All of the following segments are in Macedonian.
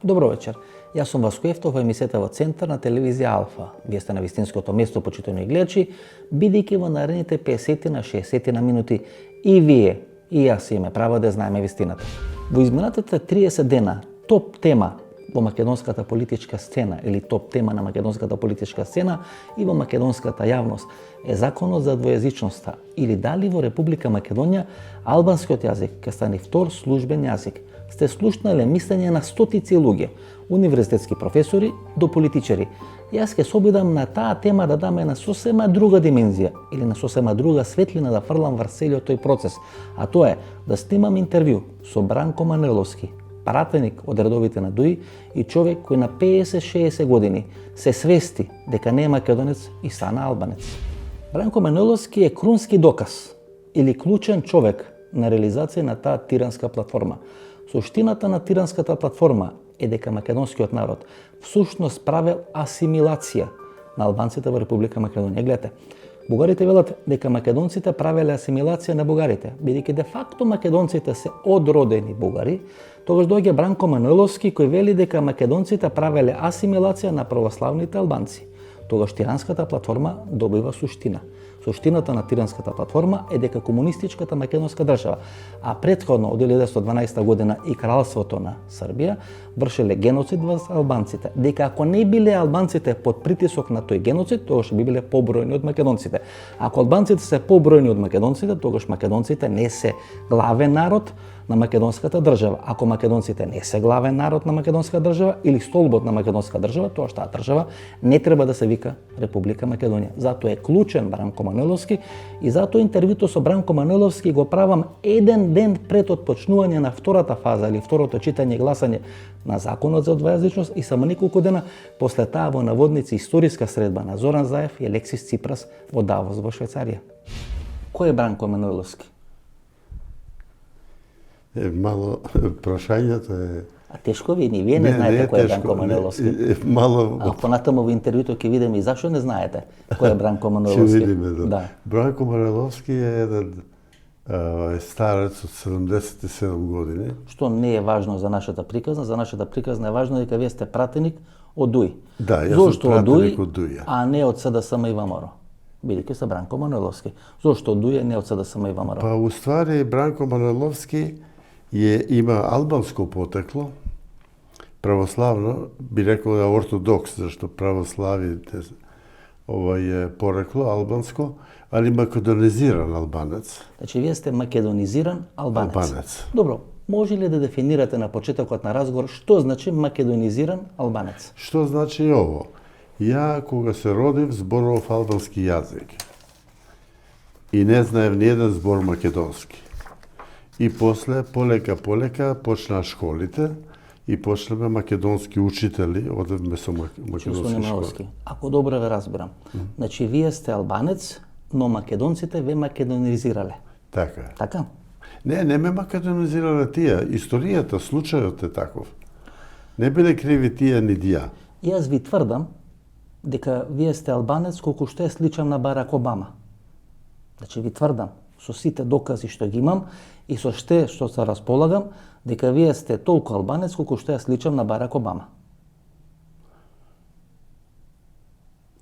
Добро вечер. Јас сум Васко Ефтов во емисијата во Центар на телевизија Алфа. Вие сте на вистинското место, почитувани гледачи, бидејќи во наредните 50 на 60 на минути и вие, и јас имаме право да знаеме вистината. Во изминатите 30 дена топ тема во македонската политичка сцена или топ тема на македонската политичка сцена и во македонската јавност е законот за двојазичноста или дали во Република Македонија албанскиот јазик ќе стане втор службен јазик. Сте слушнале мислење на стотици луѓе, универзитетски професори до политичари. Јас ќе се обидам на таа тема да даме на сосема друга димензија или на сосема друга светлина да фрлам врз целиот тој процес, а тоа е да снимам интервју со Бранко Мануеловски, пратеник од редовите на ДУИ и човек кој на 50-60 години се свести дека не е македонец и стана албанец. Бранко Мануеловски е крунски доказ или клучен човек на реализација на таа тиранска платформа. Суштината на тиранската платформа е дека македонскиот народ всушност правел асимилација на албанците во Република Македонија. Гледате, бугарите велат дека македонците правеле асимилација на бугарите, бидејќи де факто македонците се одродени бугари. Тогаш доаѓа Бранко Мануеловски кој вели дека македонците правеле асимилација на православните албанци. Тогаш тиранската платформа добива суштина. Суштината на тиранската платформа е дека комунистичката македонска држава, а претходно од 1912 година и кралството на Србија вршеле геноцид врз албанците. Дека ако не биле албанците под притисок на тој геноцид, тогаш би биле побројни од македонците. Ако албанците се побројни од македонците, тогаш македонците не се главен народ на македонската држава. Ако македонците не се главен народ на македонска држава или столбот на македонска држава, тоа таа држава не треба да се вика Република Македонија. Затоа е клучен Бранко Мануеловски и затоа интервјуто со Бранко Мануеловски го правам еден ден пред отпочнување на втората фаза или второто читање и гласање на законот за двојазичност и само неколку дена после таа во наводници историска средба на Зоран Заев и Алексис Ципрас во Давос во Швајцарија. Кој е Бранко Мануеловски? Мало прашањето е... А тешко ви, ни вие не знаете кој е Бранко Мануеловски. Мало... А понатаму во интервјуто ќе видиме и зашо не знаете кој е Бранко Мануеловски. Ќе видиме, да. Бранко Мануеловски е еден старец од 77 години. Што не е важно за нашата приказна, за нашата приказна е важно дека вие сте пратеник од ДУИ. Да, јас сум пратеник од ДУИ. А не од СДСМ и ВМРО. Бидејќи се Бранко Мануеловски. Зошто од ДУИ, не од СДСМ и ВМРО? Па, уствари, Бранко Мануеловски има албанско потекло, православно, би рекол да ортодокс, зашто православите е порекло албанско, али македонизиран албанец. Значи, вие сте македонизиран албанец. Добро, може ли да дефинирате на почетокот на разговор што значи македонизиран албанец? Што значи ово? Ја, кога се родив, зборував албански јазик. И не знаев ни еден збор македонски. И после, полека, почнаа школите и почнеме македонски учители, одевме со македонски школи. Ако добро ве разбирам, значи вие сте албанец, но македонците ве македонизирале. Така. Така? Не ме македонизирале тие. Историјата, случајот е таков. Не биле криви тие ни дија. Јас ви тврдам дека вие сте албанец колку што е сличам на Барак Обама. Значи ви тврдам со сите докази што ги имам и со што се располагам, дека вие сте толку албанец колку што ја сличам на Барак Обама.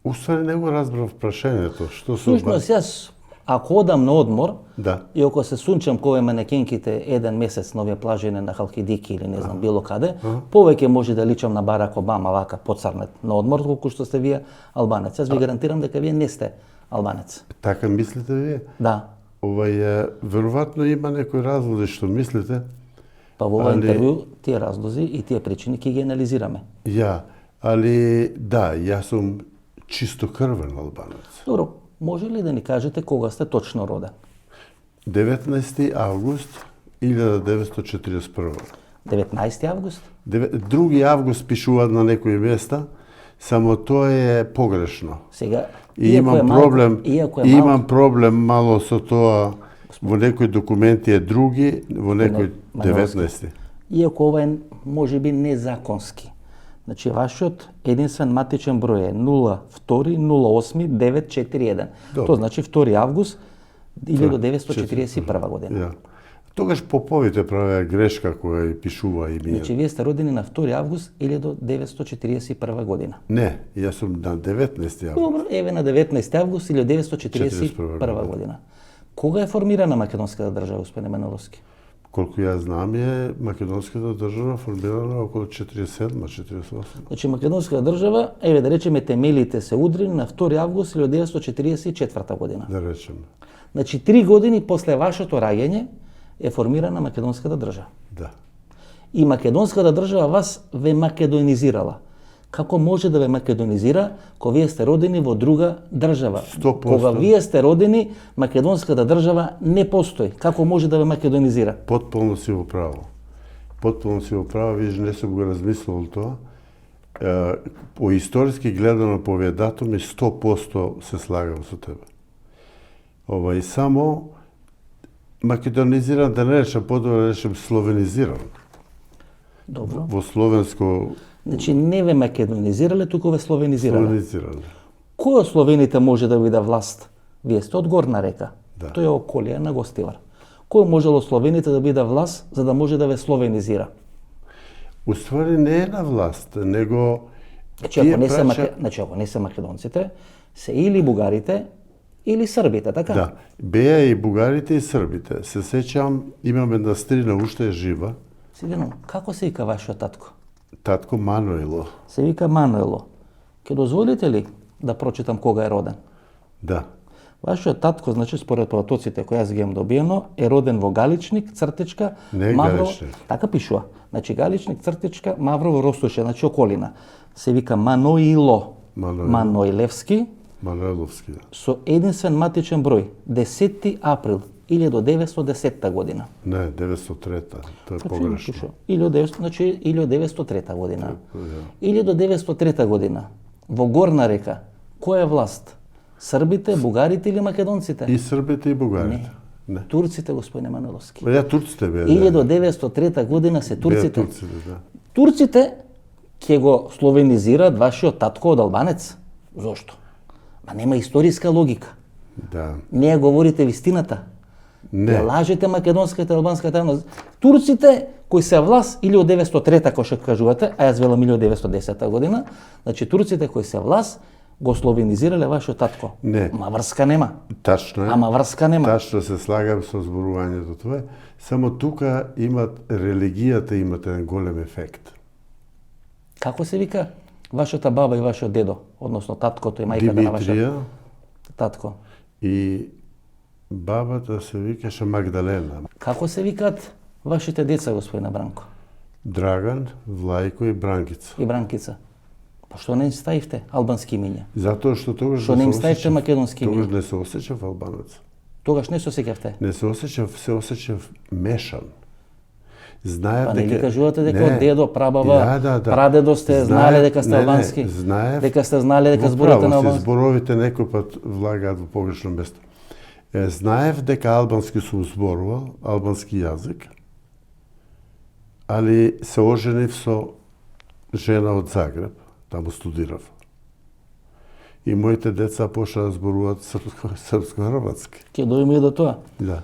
Уствари не го разбрав прашањето. Што се Всушност јас, ако одам на одмор, да. И ако се сунчам кој манекенките еден месец на овие плажине на Халкидики или не знам било каде, повеќе може да личам на Барак Обама вака поцрнет на одмор колку што сте вие албанец. Јас ви гарантирам дека вие не сте албанец. Така мислите вие? Да. Веројатно има некои разлози што мислите. Па во овој интервју тие разлози и тие причини ќе ги анализираме. Али да, јас сум чистокрвен албанец. Добро, може ли да ни кажете кога сте точно роден? 19 август 1941. 19 август? 2 август пишуваат на некои места, само тоа е погрешно. Сега, И имам проблем мало со тоа, во некои документи е други, во некои 19. Иако ова е можеби незаконски. Значи, вашиот единствен матичен број е 02-08-941. Тоа значи 2 август 1941 година. Тогаш поповите правеа грешка која ја пишува имињата. Значи, вие сте родени на 2 август 1941 година. Не, јас сум на 19 август. Добро, еве на 19 август 1941 година. Кога е формирана македонската држава, господине Маноловски? Колку ја знам е македонската држава формирана околу 47-48. Значи, македонската држава, еве да речеме, темелите се удрени на 2 август 1944 година. Да речеме. Значи, 3 години после вашето раѓање е формирана македонската држава. Да. И македонската држава вас ве македонизирала. Како може да ве македонизира кога вие сте родени во друга држава? 100%. Кога вие сте родени, македонската држава не постои. Како може да ве македонизира? Потполно си во право. Потполно си во право, виж, не сум го размислил тоа. По историски гледано по овие датуми 100% се слагам со тебе. И само македонизиран, да не речем, подобро да речем словенизиран. Добро. Во словенско Значи, не ве македонизирале, туку ве словенизирале. словенизиран. Кој од словените може да биде власт? Вие сте од Горна река. Да. Тој е околија на Гостивар. Кој можело словените да биде власт за да може да ве словенизира? Уствари не е на власт, него Значи, ако не се македонците, се или бугарите, или србите, така? Да, беа и бугарите и србите. Се сеќам, имам една стрина, уште е жива, Сидено, како се вика вашиот татко? татко Мануило. Се вика Мануело. Ке дозволите ли да прочитам кога е роден? Да, Вашиот татко, значи според протоците кои јас ги имам добиено, е роден во Галичник, цртичка, Не е Маврово. Галичник. Така пишува. Значи Галичник, цртичка, Маврово, Ростуше, значи околина. Се вика Маноило Маноило. Маноилевски Мануиловски. Да. со единствен матичен број 10 април 1910 година. Не, 903-та, тоа е Значи, погрешно. пишува. 1903 година. Да. 1903 година во Горна река која е власт? Србите, бугарите или македонците? И србите и бугарите. Не. Турците, господине Маноловски. Ја турците беа. 1903 година се Беа турците. турците, да. Турците ќе го словенизираат вашиот татко од албанец. Зошто? Ма нема историска логика. Да. Не ја говорите вистината. Не. Ја лажете македонската и албанската јавност. Турците кои се власт или од 903-та, кој што кажувате, а јас велам 1910 година, значи турците кои се власт го словенизирале вашиот татко. Не. Ма врска нема. Тачно е. Ама врска нема. Тачно се слагам со зборувањето тоа. Само тука имат религијата имат еден голем ефект. Како се вика вашата баба и вашиот дедо, односно таткото и мајката на вашиот Димитрија татко? и бабата се викаше Магдалена. Како се викаат вашите деца, господине Бранко Драган, Влајко и Бранкица. и Бранкица? Па што не им ставивте албански имиња? Затоа што тогаш Што не им ставивте македонски Тогаш имиња? не се осеќав албанец. Тогаш не се сеќавте. Не се осеќав мешан. Знаев Па нели кажувате дека од дедо, прабаба, Да. прадедо сте знаеле дека сте албански? Знаев. Дека сте знаеле дека Во зборите право на си, албански? зборовите некој пат влагаат во погрешно место. Знаев дека албански сум зборувал, албански јазик, али се оженив со жена од Загреб, таму студирав. И моите деца почнаа да зборуваат српско-хрватски. Ќе дојме и до тоа. Да,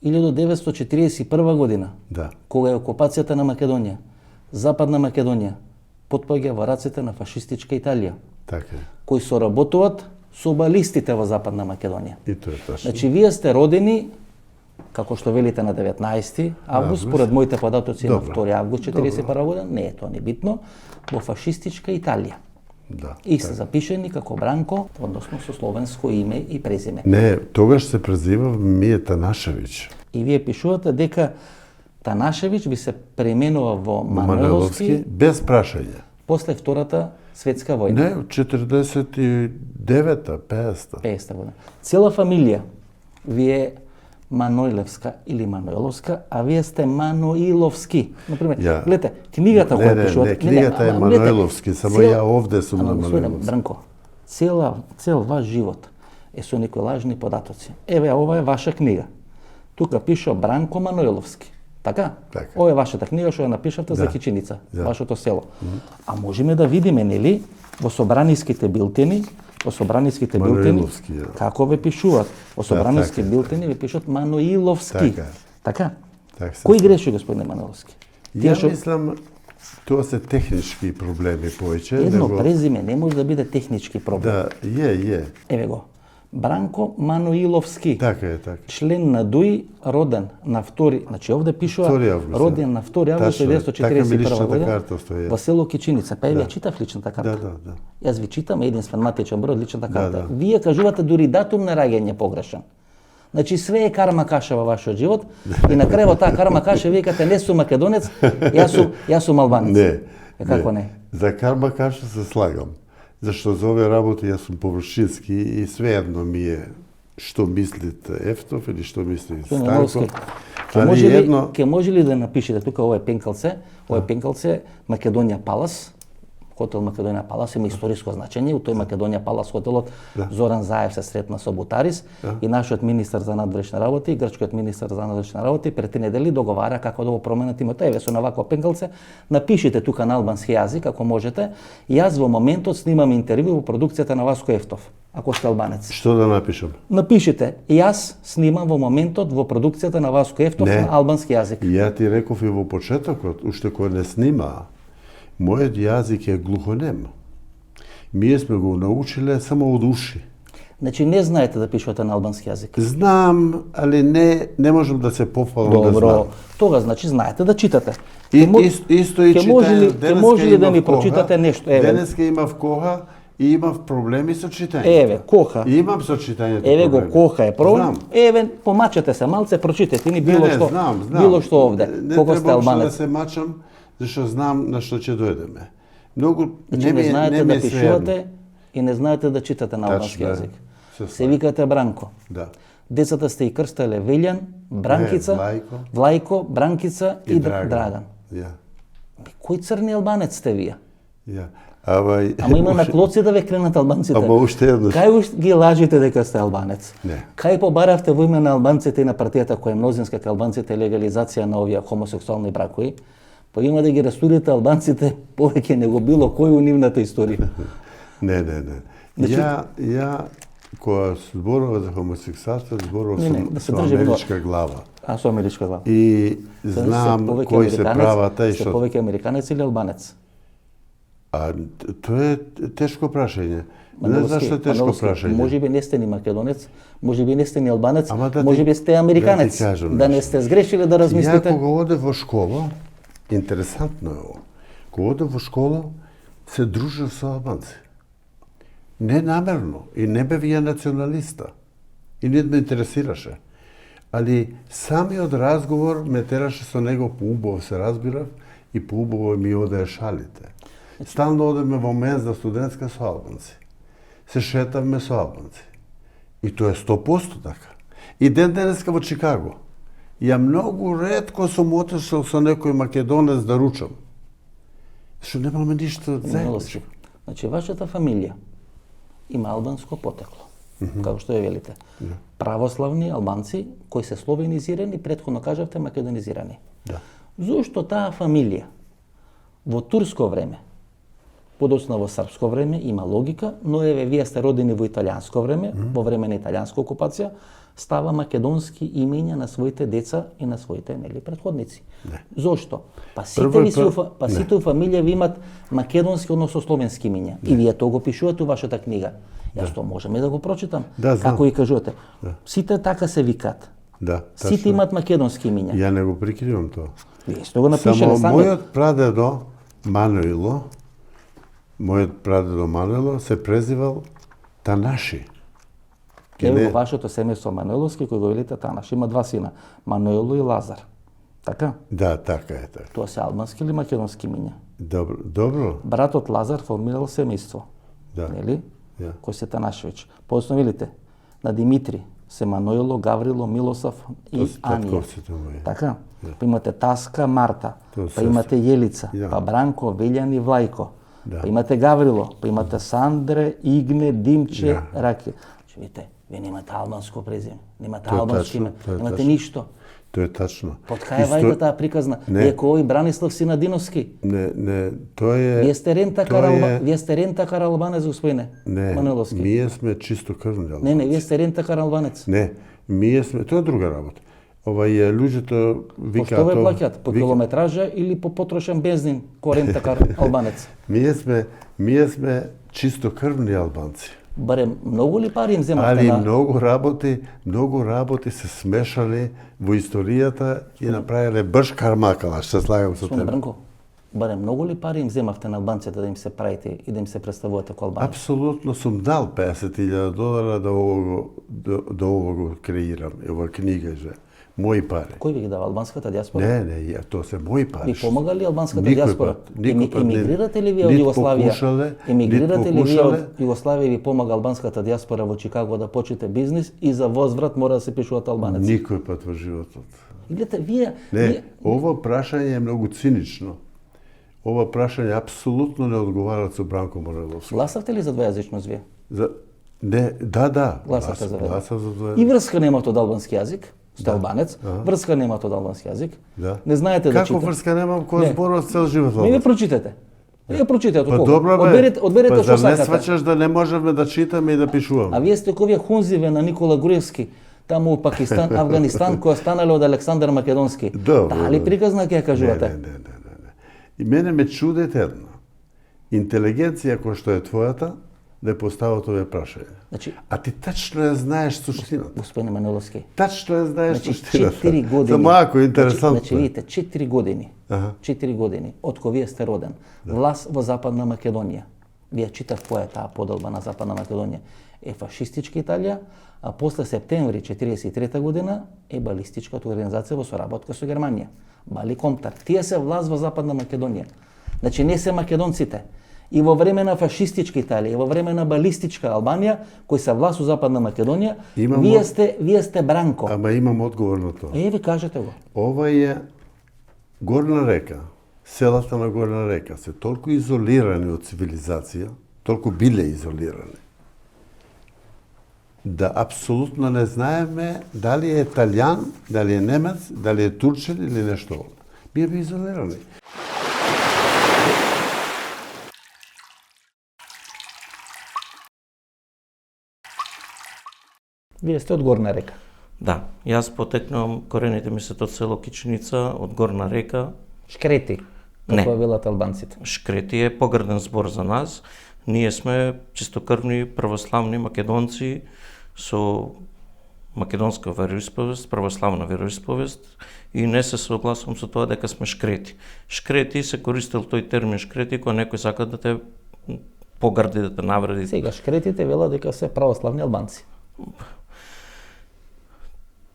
1941 година, да. кога е окупацијата на Македонија, Западна Македонија потпаѓа во рацете на фашистичка Италија, Така е. кои соработуваат со балистите во Западна Македонија. И тоа е тачно. Значи, вие сте родени, како што велите, на 19 август, според моите податоци на Добро. 2 август 41 година, не е тоа не битно, во фашистичка Италија. Да. И се запишени како Бранко, односно со словенско име и презиме. Не, тогаш се презивав Мие Танашевиќ. И вие пишувате дека Танашевиќ ви се преименува во Мануиловски без прашање. после Втората светска војна, Не, од 49-та, 50-та. 50 година. Цела фамилија ви е Маноилевска или Мануиловска, а вие сте Маноиловски. Например, Ја. гледате, книгата која Не, пишувате... книгата е ама гледате, Мануиловски, само цела- ја овде сум Ама, на господине Мануиловски. Бранко, цел ваш живот е со некои лажни податоци. Еве, ова е ваша книга. Тука пише Бранко Мануиловски. Така? Така. Ова е вашата книга што ја напишавте за Да. Кичиница, Да. вашето село. А можеме да видиме, нели, во собраниските билтени, Мануиловски, да. како ве пишуваат. Во собраниски така е, билтени ве пишат Мануиловски. Така е. Така? Так се Кој греши, господине Маноловски? Ја мислам, тоа се технички проблеми повеќе. Едно презиме не може да биде технички проблем. Да, е. Еве го. Бранко Мануиловски. Така е, така. Член на ДУИ, роден на 2, значи овде пишува 2 август, роден на 2 август Тачно е. Така ми 1941 личната година карта стои. во село Кичиница. Па ја читав личната карта. Да. Јас ви читам единствен матичен број од личната карта. Да. Вие кажувате дури датум на раѓање погрешен. Значи све е карма каша во вашиот живот и на крај во таа карма каша викате не сум македонец, јас сум албанец. Не. Како не? За карма каша се слагам. Зашто за овие работи јас сум површински и свеедно ми е што мислите Ефтов или што мисли Станко. Ке може ли да напишете тука ова е пенкалце, Македонија Палас, хотел Македонија Палас има историско значење, у тој Македонија Палас хотелот Зоран Заев се сретна со Бутарис и нашиот министар за надворешни работи, грчкиот министар за надворешни работи пред 3 недели договара како да го променат името. Еве со навако пенкалце, напишите тука на албански јазик ако можете. Јас во моментот снимам интервју во продукцијата на Васко Ефтов, ако сте албанец. Што да напишам? Напишите, јас снимам во моментот во продукцијата на Васко Ефтов на албански јазик. Ја ти реков и во почетокот, уште кој не снима, мојот јазик е глухонем. Ние сме го научиле само од уши. Значи не знаете да пишувате на албански јазик? Знам, али не можам да се пофалам да знам. Добро, тога значи знаете да читате. Исто и читање. Ке може ли да ми прочитате нешто? Денеска имав коха и имав проблеми со читањето. Еве, коха. И имам со читањето Еве проблеми. го коха е проблем. Знам. Еве, помачете се малце, прочитете ни било што. Знам. Било што овде. Кога сте Не треба албанец. да се мачам, зашто знам на што ќе дојдеме. Многу Значи не знаете да пишувате и не знаете да читате на албански јазик. Се викате Бранко. Да. Децата сте и крстеле Вилјан, Бранкица, Влајко, Бранкица и Драган. Ја. Кој црни албанец сте вие? Ја. Ама има на клоци да ве кренат албанците. Ама уште еднаш. Кај ги лажите дека сте албанец? Не. Кај побаравте во име на албанците и на партијата која е мнозинска кај албанците легализација на овие хомосексуални бракови? Па има да ги растурите албанците повеќе него било кој у нивната историја. Не. Ја кога зборува за хомосексуалство, зборува со америчка глава. А со америчка глава. И знам кои се правата и што. што. Повеќе американец или албанец? Тоа е тешко прашање. Не знам што е тешко прашање. Може би не сте ни македонец, може би не сте ни албанец, да може би сте американец. Да не сте сгрешили да размислите. Ја кога оде во школа, интересантно е ово. Кога оде во школа, се дружев со албанци. Не намерно и не бев ја националиста. И не ме интересираше. Али самиот разговор ме тераше со него, поубаво се разбирав и поубаво ми одеа шалите. Стално одеме во менза студентска со албанци. Се шетавме со албанци. И тоа е 100% така. И ден денеска во Чикаго. Ја многу ретко сум отишол со некој македонец да ручам. Што немаме ништо заедничко. Значи, вашата фамилија има албанско потекло, како што ја велите. Православни албанци кои се словенизирани, претходно кажавте македонизирани. Да. Зошто таа фамилија во турско време, подоцна во српско време, има логика, но еве вие сте родени во италијанско време, во време на италијанска окупација, става македонски имења на своите деца и на своите претходници. Не. Зошто? Па сите у фамилија ви имат македонски, односно словенски имења. И вие тоа го пишувате у вашата книга. Јас тоа можеме да го прочитам. Како и кажувате. Сите така се викаат. Сите имат македонски имења. Ја не го прикривам тоа. Вие сте го напишале само мојот прадедо Мануило се презивал Танаши. Еве во вашето семејство Мануиловски, кој го велите Танаш, има 2 сина, Мануило и Лазар. Така? Да, така е. Тоа се албански или македонски имења? Добро. Братот Лазар формирал семејство. Нели? Кој се Танашевиќ. Подоцна велите, на Димитри се Мануило, Гаврило, Милосав и Анија. Така? Па имате Таска, Марта, па имате Јелица, па Бранко, Вилјан и Влајко. Па имате Гаврило, па имате Сандре, Игне, Димче, Раке. Видите, вие немате албанско презиме, немате албанско име, немате ништо. Тоа е тачно. Под кај вајка таа приказна? Вие кој Бранислав Синадиновски? Не, тоа е... Вие сте рентакар албанец, господине Мануиловски. Ние сме чисто крвни албанци. Не, вие сте рентакар албанец. Не, ние сме... Тоа е друга работа. луѓето По викаат... што ве плаќаат? По километража или по потрошен бензин, ко рентакар албанец? Ние сме чистокрвни албанци. Барем многу ли пари им земавте Али на... многу работи се смешали во историјата и направиле брш кармакала, што се слагам со Слуне тебе. Бранко, барем многу ли пари им земавте на албанците да им се правите и да им се представувате ко албанец? Апсолутно сум дал $50,000 да ово го креирам, ова книга же. Мои пари. Кој ви ги дава, албанската диаспора? Не, тоа се мои пари. Ви помага ли албанската Никој диаспора? пат, никој пат не. Емигрирате ли вие од Нит Југославија? покушале, Емигрирате нит ли вие од покушале. Југославија и ви помага албанската диаспора во Чикаго да почнете бизнис и за возврат мора да се пишувате албанец? Никој пат во животот. И гледате, вие... Не, ова прашање е многу цинично. Ова прашање апсолутно не одговара со Бранко Манойловски. Гласавте ли за двојазичност вие? Не, да. Гласавте за Гласав за двоја. И врска немате од албански јазик? Сте албанец, врска немате од албански јазик. Да. Не знаете да Како читате. врска немам кој Не. зборува цел живот? Не ви прочитате. Вие прочитате Па колку? добро бе. Одберете Па што зар не сакате. сваќаш да не можеме да читаме и да пишуваме? А вие сте ковија хунзиве на Никола Груевски, таму у Пакистан, Афганистан, кои останале од Александар Македонски. Добро, Таа ли добро. приказна ќе ја кажувате? Не. И мене ме чудете едно. Интелигенција која што е твојата, да ја постават овие прашања. Значи, А ти тачно ја знаеш суштината. господине Маниловски, Тачно ја знаеш значи суштината. 4 години. Само ако е интересантно. Значи видите, 4 години. Аха. 4 години од кога вие сте роден. Власт во Западна Македонија. Вие читав која е таа поделба на Западна Македонија. Е фашистичка Италија, а после септември 43 година е балистичката организација во соработка со Германија. Бали Комтар. Тие се власт во Западна Македонија. Значи не се македонците. И во време на фашистичка Италија, и во време на балистичка Албанија, кои се власт во Западна Македонија, вие сте Бранко. Ама имам одговор на тоа. Ви кажете го. Ова е Горна река. Селата на Горна река се толку изолирани од цивилизација, толку биле изолирани, да апсолутно не знаеме дали е италијан, дали е немец, дали е турчин или нешто ово. Бие изолирани. Вие сте од Горна река. Да, јас потекнувам, корените ми се од село Кичница, од Горна река. Шкрети, Не. како велат албанците. Шкрети е погрден збор за нас. Ние сме чистокрвни православни македонци со македонска вероисповест, православна вероисповест и не се согласувам со тоа дека сме шкрети. Шкрети се користел тој термин шкрети кога некој сака да те погрди, да те навреди. Сега шкретите велат дека се православни албанци.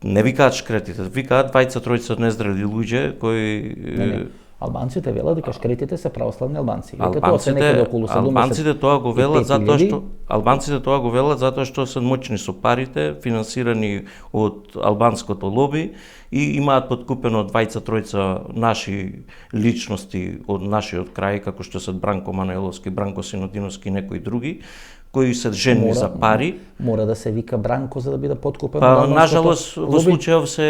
Не викаат шкретите, викаат двајца тројца нездрали луѓе кои Не. Албанците велат дека шкретите се православни албанци. Дека тоа се некаде околу 70. Албанците тоа го велат затоа 5.000. што албанците тоа го велат затоа што се моćни со парите, финансирани од албанското лоби и имаат подкупено двајца тројца наши личности од нашиот крај како што се Бранко Манойловски, Бранко Синодиновски и некои други кои се жени за пари. Мора да се вика Бранко за да биде подкупен. Па од нажалост албанското во лоби. случајов се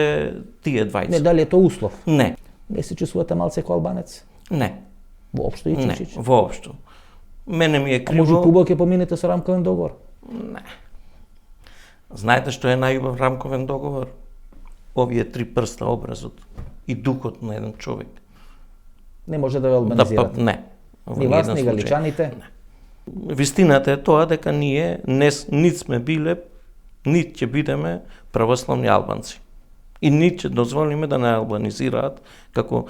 тие двајца. Не, дали е тоа услов? Не, Не се чувствувате малце како албанец? не, Воопшто и не, чичич. воопшто. Мене ми е А може криво. побаќе поминете со рамковен договор? Знаете што е најубав рамковен договор? Овие 3 прста образот и духот на еден човек. Не може да ве албанизирате. Не. Во Ни вас, ниеден ни случај. галичаните. Вистината е тоа дека ние нит сме биле, нит ќе бидеме православни албанци. И нит ќе дозволиме да не албанизираат, како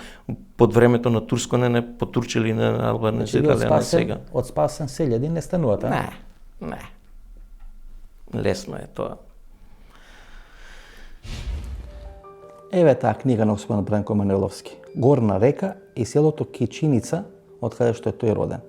под времето на Турско не потурчили, не Значи, албанизирале на сега. од спасен селјадин не станувате, а? Не. Лесно е тоа. Еве таа книга на господин Бранко Манойловски. Горна река и селото Кичиница, од каде што е тој роден.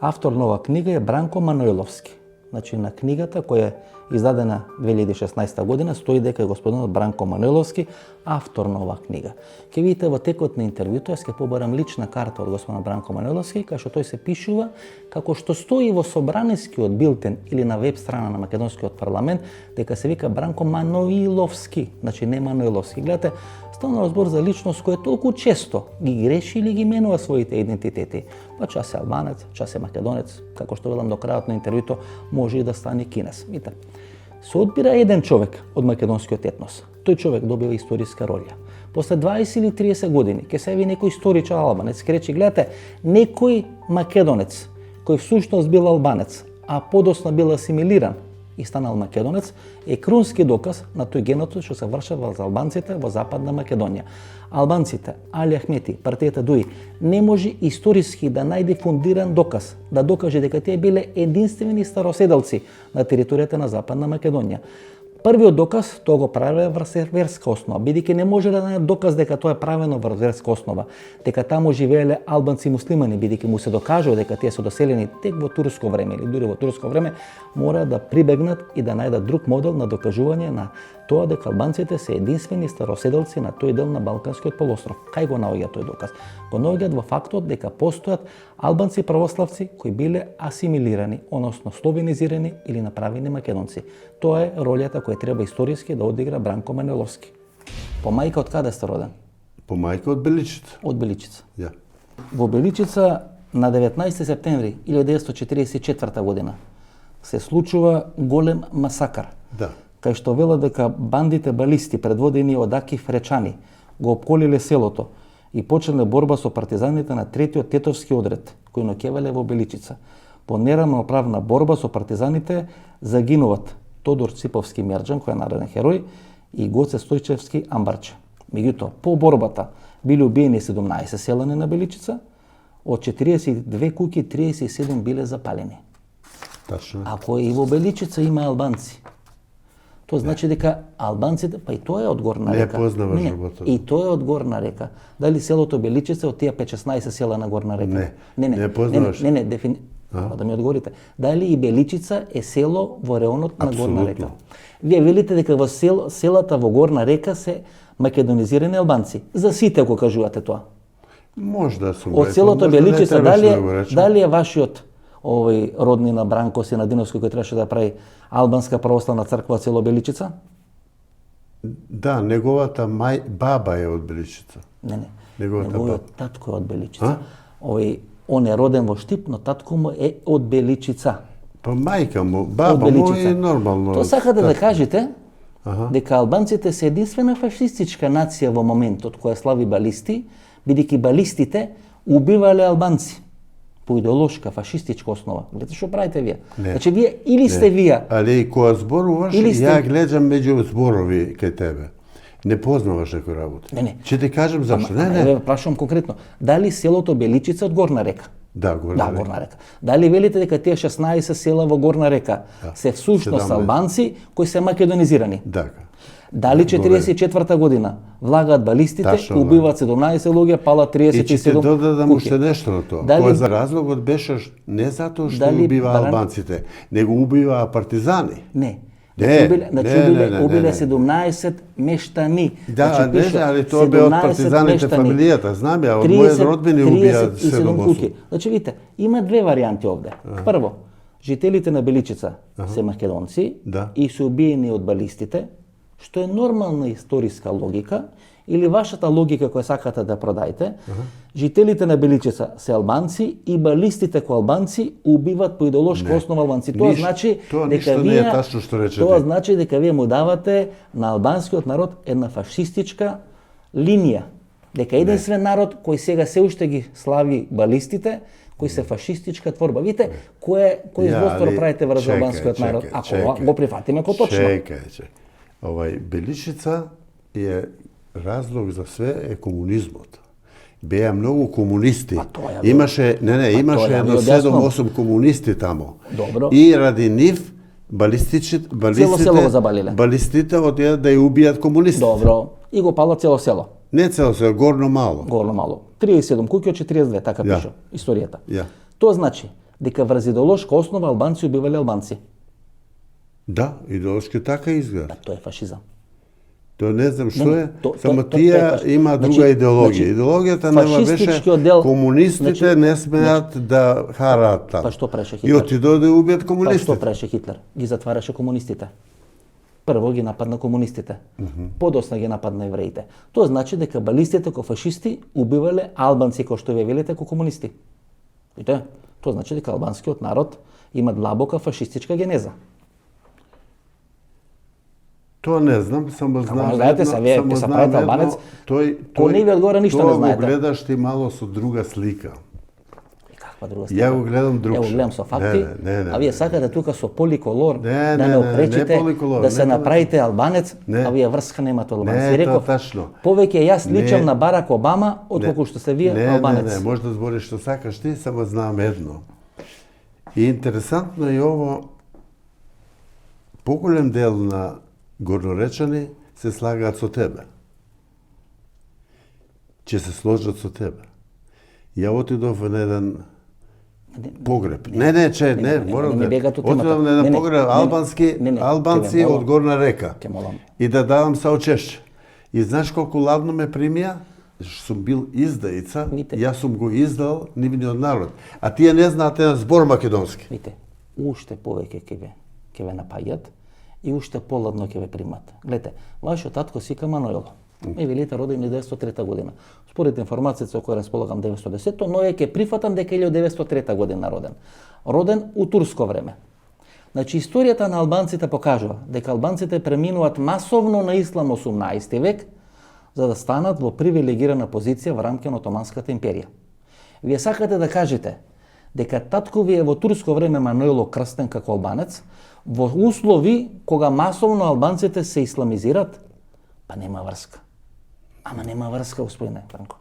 Автор на оваа книга е Бранко Манойловски. Значи на книгата која е издадена 2016 година стои дека е господинот Бранко Манойловски автор на оваа книга. Ке видите во текот на интервјуто јас ќе побарам лична карта од господинот Бранко Манойловски, кај што тој се пишува како што стои во собранискиот билтен или на веб страна на македонскиот парламент дека се вика Бранко Маноиловски, значи не Манойловски. Гледате, станува збор за личност која толку често ги греши или ги менува своите идентитети. Па час е албанец, час е македонец, како што велам до крајот на интервјуто, може и да стане кинес. Видите, се одбира еден човек од македонскиот етнос. Тој човек добива историска роља. После 20 или 30 години ќе се яви некој историчар албанец, ќе рече, гледате, некој македонец кој всушност бил албанец, а подоцна бил асимилиран и станал македонец, е крунски доказ на тој геноцид што се вршава за албанците во Западна Македонија. Албанците, Али Ахмети, партијата ДУИ, не може историски да најде фундиран доказ, да докаже дека тие биле единствени староседелци на територијата на Западна Македонија. Првиот доказ тоа го правеле врз верска основа, бидејќи не може да најде доказ дека тоа е правено врз верска основа, дека таму живееле албанци муслимани, бидејќи му се докажува дека тие се доселени тек во турско време или дури во турско време, мора да прибегнат и да најдат друг модел на докажување на тоа дека албанците се единствени староседелци на тој дел на Балканскиот полуостров. Кај го наоѓа тој доказ? Го наоѓаат во фактот дека постојат албанци православци кои биле асимилирани, односно словенизирани или направени македонци. Тоа е ролјата која треба историски да одигра Бранко Маниловски. По мајка од каде сте роден? По мајка од Беличица. Од Беличица. Ја. Во Беличица на 19 септември 1944 година се случува голем масакар. Да. Кај што велат дека бандите балисти предводени од Акив Речани го опколиле селото и почнале борба со партизаните на третиот тетовски одред, кои ноќевале во Беличица. По неравноправна борба со партизаните загинуват Тодор Циповски Мерџан, кој е народен херој, и Гоце Стојчевски Амбарче. Меѓутоа, по борбата биле убиени 17 селани на Беличица, од 42 куќи 37 биле запалени. Тачно. Ако и во Беличица има албанци, тоа значи дека албанците, па и тоа е од горна Не река. познаваш работата. И тоа е од горна река. Дали селото Беличица од тие 5-16 села на горна река? Не познаваш. Па да ми одговорите. Дали и Беличица е село во реонот на горна Апсолутно. река? Вие велите дека во селата во горна река се македонизирани албанци. За сите го кажувате тоа. Може да сум Од рекол, селото може да не Беличица, требаше дали, да го речем. дали е вашиот роднина Бранко Синадиновски кој требаше да прави албанска православна црква од село Беличица? Да, неговата баба е од Беличица. Не. Неговата Неговиот татко е од Беличица. А? Он е роден во Штип, но татко му е од Беличица. Па мајка му, Од баба му Беличица. е нормално. Тоа сакате да татко. кажете Аха. дека албанците се единствена фашистичка нација во моментот која слави балисти, бидејќи балистите убивале албанци по идеолошка фашистичка основа. Гледате што правите вие? Не. Значи вие или сте вие, Али кога зборуваш, Или сте- ја гледам меѓу зборови кај тебе. Не познаваш некој работи. Не. Ќе ти кажем зашто. Ама, Не. еве прашувам конкретно, дали селото Беличица од горна река? Да, горна Да, река. горна река. Дали велите дека тие 16 села во горна река се всушност 17. албанци кои се македонизирани? Дака. Дали 44 година влагаат балистите, Тачно, убиваат 17 луѓе, палат И ќе 37 те додадам куќи. уште нешто на тоа. Дали- Кој за разлогот беше не затоа што Дали убива Бран- албанците, него убива партизани. Не. Не, убиле, значи не, убиле, не, не, убиле не. 17 мештани. Да, Значи, не, пише, али тоа бе од 17 партизаните мештани, фамилијата, знам ја, од мојот родбини убија 37 7-8. куќи. Значи, видите, има две варијанти овде. Прво, жителите на Беличица се македонци Да. и се убиени од балистите, што е нормална историска логика, или вашата логика која сакате да продајте, жителите на Беличица се албанци и балистите кои албанци убиват по идеолошка основа албанци. Тоа Ништо- значи тоа дека ништо не е вие тачно што речете. тоа значи дека вие му давате на албанскиот народ една фашистичка линија. Дека единствен народ кој сега се уште ги слави балистите, кои се фашистичка творба. Видите, кој злостор правите врз чекај, албанскиот народ, чекај, ако чекај. го прифатиме како точно. Чекај. Беличица е разлог за све е комунизмот. Беа многу комунисти. Па тоа ја ви- Имаше, имаше тоа ја ви едно објаснувам. 7-8 комунисти тамо. Добро. И ради нив Цело село го забалиле. балистите одиа да ја убијат комунисти. Добро. И го пала цело село. Не цело село, горно мало. Голо мало. 37 куќи од 42, така Ја. пише историјата. Ја. Тоа значи дека врз идеолошка основа албанци убивале албанци. Да, идеолошки така изгледа. Тоа е фашизам. Тоа не знам што е, то- само то- тие тоа е има значи- друга идеологија. значи, Идеологијата нема беше фашистичкиот дел- комунистите значи- не смеат да хараат таму. Па што преше И Хитлер? отидоа да убијат Па што комунистите. преше Хитлер? Ги затвараше комунистите. Прво ги нападна комунистите. Подосна ги нападна евреите. Тоа значи дека балистите ко фашисти убивале албанци кои што вие велите ко комунисти. Видите? Тоа значи дека албанскиот народ има длабока фашистичка генеза. Тоа не знам, само знам не знаете се, вие ќе се правите албанец, кој не ви одговара ништо не знаете. Тоа го гледаш ти мало со друга слика. Каква друга слика? Ја го гледам друг. Ја го гледам со факти, а вие сакате тука со поликолор Не, да не, ме не, опречите не поликолор, да се не, направите албанец, Не. а вие врска немате албанец. Не, Ви реков, тоа тачно. повеќе јас личам Не. на Барак Обама отколку што сте вие албанец. Не, може да збориш што сакаш ти, само знам едно. И интересантно е ово, поголем дел на горноречани се слагаат со тебе. Ќе се сложат со тебе. Ја отидов на еден погреб. Не, морам не да. бегат од темата. Отидов на еден Не, погреб албански, не, албанци ќе ве молам. од Горна река. Ќе молам. И да давам саучешće. И знаеш колку ладно ме примија? Што сум бил издаица, Вите. јас сум го издал нивниот народ. А тие не знаат еден збор македонски. Видите, уште повеќе ќе ве напаѓат и уште поладно ќе ве примат. Гледате, вашиот татко сика Манојло. Ме велите роден 1903 година. Според информацијата со која располагам 910, но ќе прифатам дека 1903 година роден. Роден у турско време. Значи, историјата на албанците покажува дека албанците преминуваат масовно на ислам 18 век, за да станат во привилегирана позиција во рамките на Отоманската империја. Вие сакате да кажете дека татко ви е во турско време Манојло крстен како албанец, во услови кога масовно албанците се исламизират, па нема врска. Ама нема врска, господине Франко.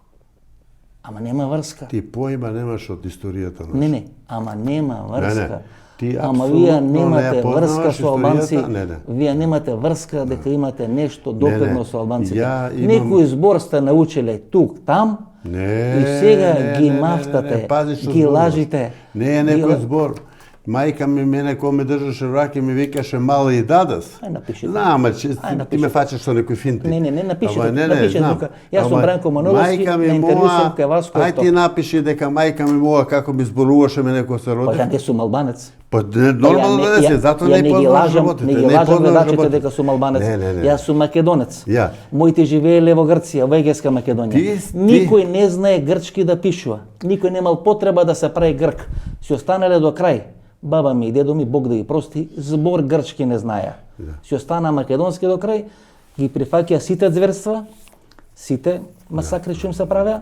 Ама нема врска. Ти поима немаш од историјата наша. Не, ама нема врска. Ти Ама апсолутно вие не ја немате познаваш врска со албанци. историјата? Не. Вие немате врска дека имате нешто допирно со албанците. Ја имам- Некој збор сте научиле тук, там, Не, и сега не, ги не, мафтате, не, пази што ги зборуваш. лажите. Не е некој збор. Мајка ми мене кој ме држаше в раке ми викаше мало и дадас. Ај, напиши. Знам, Ај, ти напиши. ме фачаш со некој финти. Не, напишете, Ама напишете знам. тука. Јас сум Ама Бранко Маноловски, мајка ми на интервју моја, сум кај вас, кој Ај ти напиши дека мајка ми моја како ми зборуваше мене кога се Па роди. ја не сум албанец. Па нормално да не си, затоа не ги познаваш лажам, работите. не ги не лажам познаваш гледачите работите. дека сум албанец. Не. Јас сум македонец. Ја. Моите живееле во Грција, во Егејска Македонија. Ти- Никој не знае грчки да пишува. Никој немал потреба да се прави грк. Си останале до крај. Баба ми и дедо ми, Бог да ги прости, збор грчки не знаеа. Си остана македонски до крај, ги прифаќа сите зверства, сите масакри што им се правеа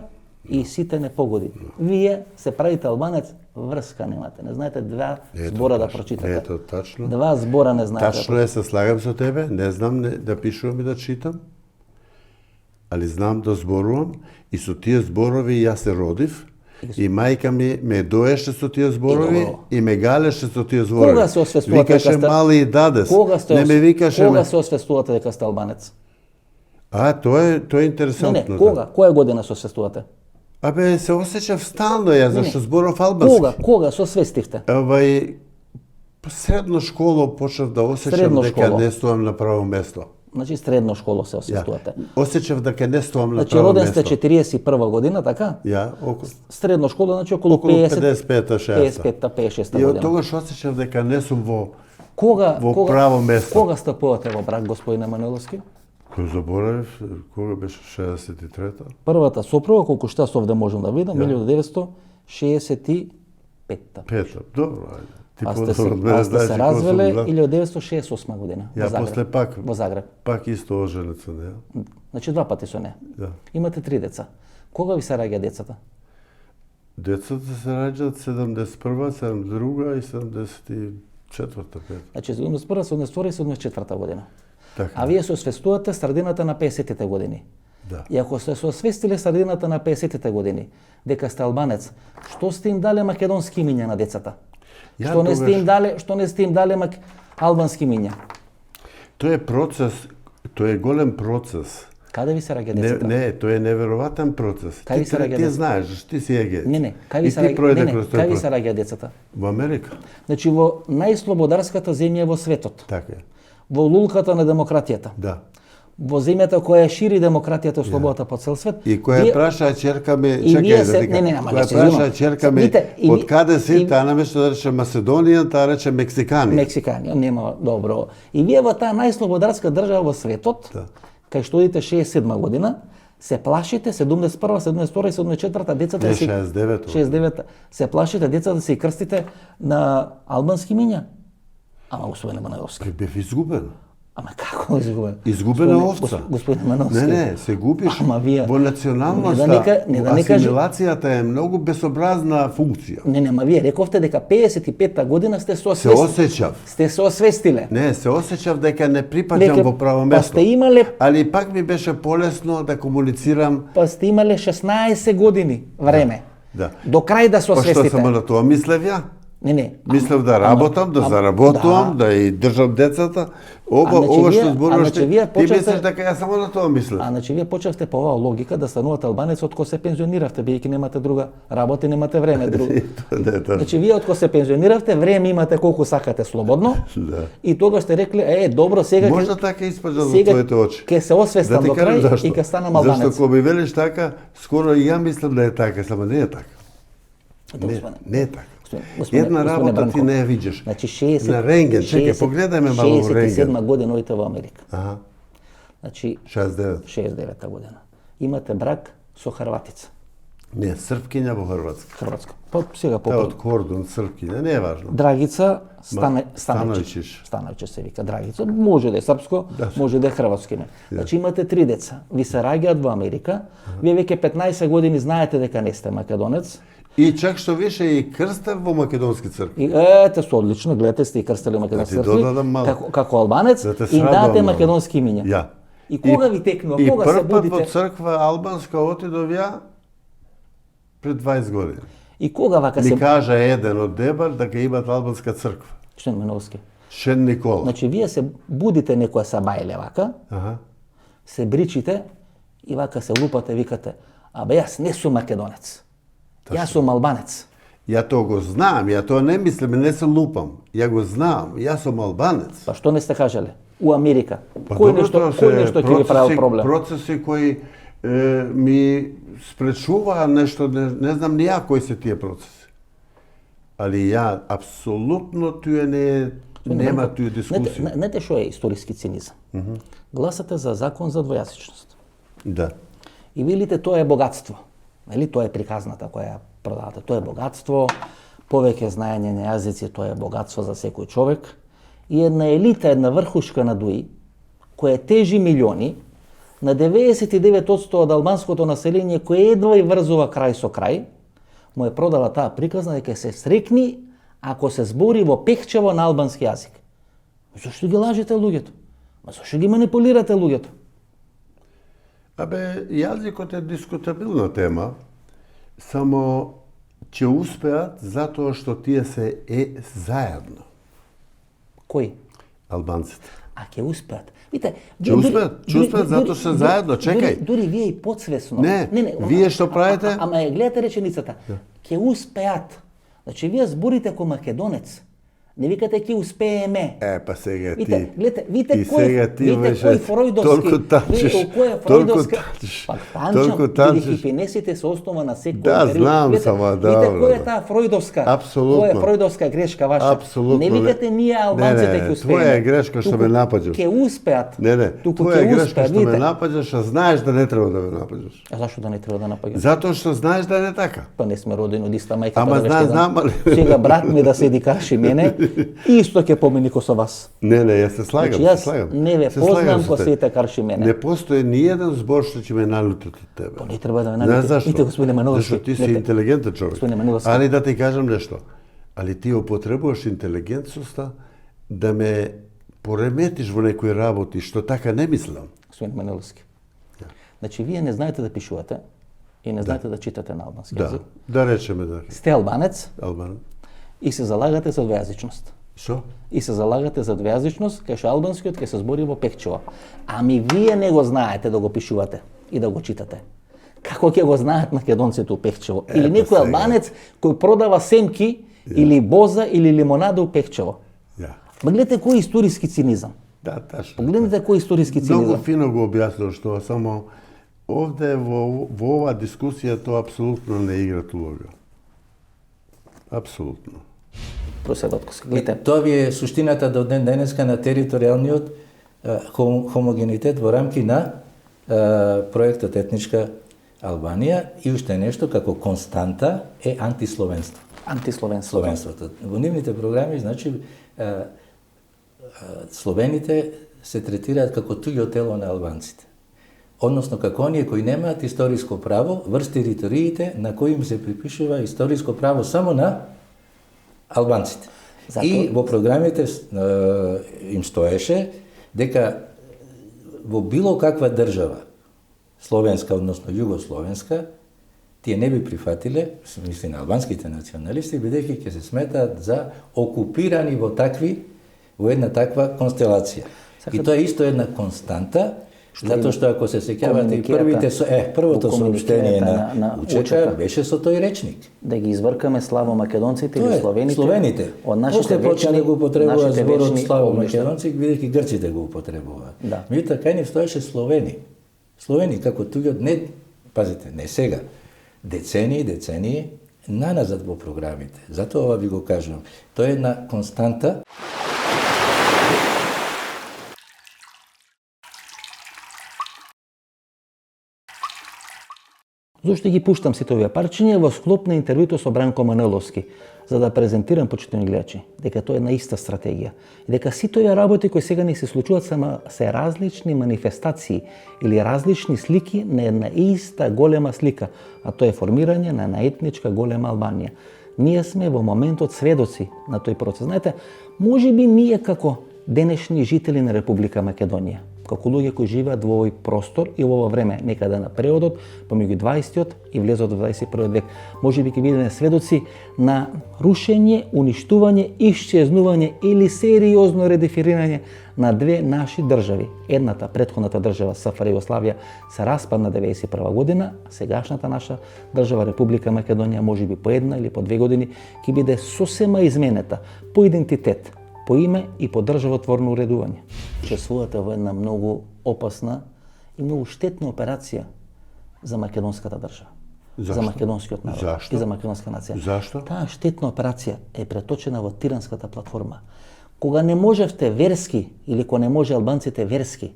и сите не погоди. Вие се правите албанец, врска немате. Не знаете два збора да прочитате. Ето, тачно. Два збора не знаете. Тачно е, се слагам со тебе, не знам да пишувам и да читам, али знам да зборувам и со тие зборови јас се родив и мајка ми ме доеше со тие зборови добро. и ме галеше со тие зборови. Кога се освестувате Викаше мали и дадес. Не ме викаше. Кога се освестувате дека сте албанец? Тоа е Не, интересантно. кога? Која година се освестувате? Абе, се осеќав стално ја, зашто зборов Кога? албански. Кога се освестивте? Средно школо почнав да осеќам Средно дека школо. не стоам на право место. Значи средно школо се освестувате. Осеќав дека не стоам на Значи право роден место. сте 41 година, така? Ја, околу Средно школа, значи околу 55-та, 60-та. 55-та, 56-та И од година. тогаш осеќав дека не сум во Кога право место. Кога стапувате во брак, господине Маниловски? Кој заборавив, кога беше 63-та? Првата сопруга, колку што јас овде можам да видам, 1965-та. Пета. Добро, ајде. Ти А сте се, подобро од мене а сте знаеш се и кој сум, развеле да. 1968 година во Ја Загреб. после пак Во Загреб. пак исто оженет со неа. Значи два пати со неа. Да. Имате 3 деца. Кога ви се раѓа децата? Децата се раѓаат 71-а, 72-а и 74-та, 5. Значи 71, 72 и 74 година. Така. А вие се освестувате средината на 50-тите години. Да. И ако сте се освестиле средината на 50-тите години, дека сте албанец, што сте им дале македонски имиња на децата? Ја Што не сте тогаш- им дале, албански имиња? Тоа е процес, тоа е голем процес. Каде ви се раѓа Не, децата? не, тоа е невероватен процес. Кај ви се раѓа ти децата? знаеш, ти си еге. Не, кај ви И се ти раѓа? пројде Не, кроз тој кај ви процес. се раѓа децата? Во Америка. Значи во најслободарската земја во светот, Така е. во лулката на демократијата, Да. во земјата која шири демократијата и слободата по цел свет. И која вие- праша ќерка ми, И чекај вие да се- ти не, кажам. ама Која не се праша извинувам. ќерка ми, Видите, и ви- од каде си, и- таа наместо да рече Македонија, таа рече Мексикани. Мексикани, нема добро. И вие во таа најслободарска држава во светот, Да. кај што одите 67 година, се плашите 71, 72 и 74 децата Не, да си 69. 69 се плашите децата да се крстите на албански имиња. Ама господине Маневски, Бев изгубен. Ама како изгубен? Изгубена овца. Господин Мановски. Не, се губиш Ама вие... во националноста. Не да не каже... Асимилацијата е многу безобразна функција. Не, ама вие рековте дека 55-та година сте се Се освестиле. осеќав. Сте се освестиле. Не, се осеќав дека не припаѓам во право Па место. сте имале... Али пак ми беше полесно да комуницирам. Па сте имале 16 години време. Да. До крај да се Па што освестите. само на тоа мислев ја? Не. Мислев да работам, да заработувам, да и држам децата. Ова што зборуваш ти мислиш дека ја само на тоа мислев. А значи вие почнавте по оваа логика да станувате албанец од кога се пензиониравте, бидејќи немате друга работа и немате време друго. Значи вие од кога се пензиониравте, време имате колку сакате слободно. Да. И тогаш сте рекле, добро, сега Можда така испаѓа за твоите очи. Ке се освестам до крај и ке станам албанец. Зашто кога ми велиш така, скоро и ја мислам да е така, само не е така. Не е така. Една работа ти не ја видиш. Значи 60 на рентген, чекај, погледајме малку во рентген. 67 година оите во Америка. Аха. Значи 69. година. Имате брак со хрватица. Не, српкиња во Хрватска. Хрватска. Па сега Та од Кордон, српкиња, не е важно. Драгица Становичиш. Становичиш се вика Драгица. Може да е српско, може да е хрватско име. Значи имате 3 деца. Ви се раѓаат во Америка. Вие веќе 15 години знаете дека не сте македонец. И чак што више и крстев во македонски цркви. Ете, со одлично, гледате сте и крстели македонски цркви. Како албанец и дадете македонски имиња. Ја. И кога ви текнува, кога се будите? И прв пат во црква албанска отидов ја пред 20 години. И кога вака се... Ми кажа еден од Дебар дека имат албанска црква. Шен Меновски. Шен Никола. Значи, вие се будите некоја сабајле вака, се бричите и вака се лупате, викате, абе јас не сум македонец, јас сум албанец. Ја тоа го знам, ја тоа не мислам, не се лупам. Ја го знам, јас сум албанец. Па што не сте кажале? У Америка. Па кој нешто ќе ви прави проблем? Процеси кои ми спречуваа нешто, не знам ни ја кои се тие процеси. Али ја апсолутно туе нема туе дискусија. Знаете што е историски цинизам? Гласате за закон за двојазичност. Да. И велите тоа е богатство. Нели тоа е приказната која ја продавате. Тоа е богатство, повеќе знаење на јазици, тоа е богатство за секој човек. И една елита, една врхушка на ДУИ, која тежи милиони, на 99% од албанското население кој едва и врзува крај со крај, му е продала таа приказна дека се срекни ако се збори во пехчево на албански јазик. Зошто ги лажете луѓето? Ма зошто ги манипулирате луѓето? Абе, јазикот е дискутабилна тема, само ќе успеат затоа што тие се заедно. Кои? Албанците. А ќе успеат. Видите, ќе успеат затоа се заедно, чекај. Дури вие и подсвесно. Не, вие што правите? Ама ја гледате реченицата. Ќе успеат. Значи вие зборите ко македонец. Не викате ќе успееме. Па сега ти. Видите кој фројдовски. Толку танчиш. Пак танчам, хипенесите се основа на секој. Да, знам само, да. Видите кој е таа фројдовска? Апсолутно. Кој е фројдовска грешка ваша? Апсолутно. Не викате ние албанците ќе успееме. Твоја е грешка што ме напаѓаш. Ќе успеат. Не, твоја е грешка што ме напаѓаш, а знаеш да не треба да ме напаѓаш. А зашто да не треба да напаѓаш? Затоа што знаеш да не така. Па не сме родени од иста мајка. Ама знам, али... Сега брат ми да седи карши мене, исто ќе помени ко со вас. Не, јас се слагам, значи, јас не ве познам ко сите карши мене. Не постои ни еден збор што ќе ме налути од тебе. Па не треба да ме налути. Видите, господине Маноловски. Зашто ти си интелигентен човек. Али да ти кажам нешто. Али ти употребуваш интелигентноста да ме пореметиш во некои работи што така не мислам. Господин Маноловски. Значи вие не знаете да пишувате и не знаете да читате на албански јазик. Да речеме да. Сте албанец. Албанец. И се залагате за двојазичност. Што? И се залагате за двојазичност, кај што албанскиот ќе се збори во пекчево. Ами вие не го знаете да го пишувате и да го читате. Како ќе го знаат македонците у пекчево? Или некој албанец кој продава семки или боза или лимонада у пекчево. Ма гледате кој историски цинизам. Да, ташно. Погледнете кој историски цинизам. Многу фино го објаснил што само овде во оваа дискусија тоа апсолутно не игра улога. Апсолутно. Тоа ви е суштината до ден денеска на територијалниот хомогенитет во рамки на проектот Етничка Албанија и уште нешто како константа е антисловенство. Антисловенството. Во нивните програми, значи, словените се третираат како туѓо тело на албанците. Односно, како оние кои немаат историско право врз териториите на кои им се припишува историско право само на албанците. И во програмите им стоеше дека во било каква држава, словенска, односно југословенска, тие не би прифатиле, мисли на албанските националисти, бидејќи ќе се сметаат за окупирани во една таква констелација. И тоа е исто една константа, затоа што ако се сеќавате и првото сообщение на Учека беше со тој речник. Да ги извркаме славо македонците или словените. После почна да го употребуваат зборот славо македонци, бидејќи грците го употребуваат. Да. Меѓутоа кај нив стоеше Словени. Словени како туѓо не, пазите, не сега, децении наназад во програмите. Затоа ова ви го кажувам. Тоа е една константа. Зошто ги пуштам сите овие парчиња во склоп на интервјуто со Бранко Манеловски, за да презентирам почитувани гледачи дека тоа е една иста стратегија и дека сите овие работи кои сега ни се случуваат се различни манифестации или различни слики на една иста голема слика, а тоа е формирање на една етничка голема Албанија. Ние сме во моментот сведоци на тој процес. Знаете, можеби ние како денешни жители на Република Македонија, како луѓе кои живеат во овој простор и во ова време, некаде на преодот, помеѓу 20-тиот и влезот во 21 век, можеби ќе бидеме сведоци на рушење, уништување, исчезнување или сериозно редефинирање на две наши држави. Едната, претходната држава СФР Југославија се распадна 91 година, а сегашната наша држава Република Македонија можеби по една или по 2 години ќе биде сосема изменета по идентитет, по име и по државотворно уредување. Учествувате во една многу опасна и многу штетна операција за македонската држава. Зашто? За македонскиот народ. Зашто? И за македонска нација. Зашто? Таа штетна операција е преточена во тиранската платформа. Кога не можевте верски или кога не може албанците верски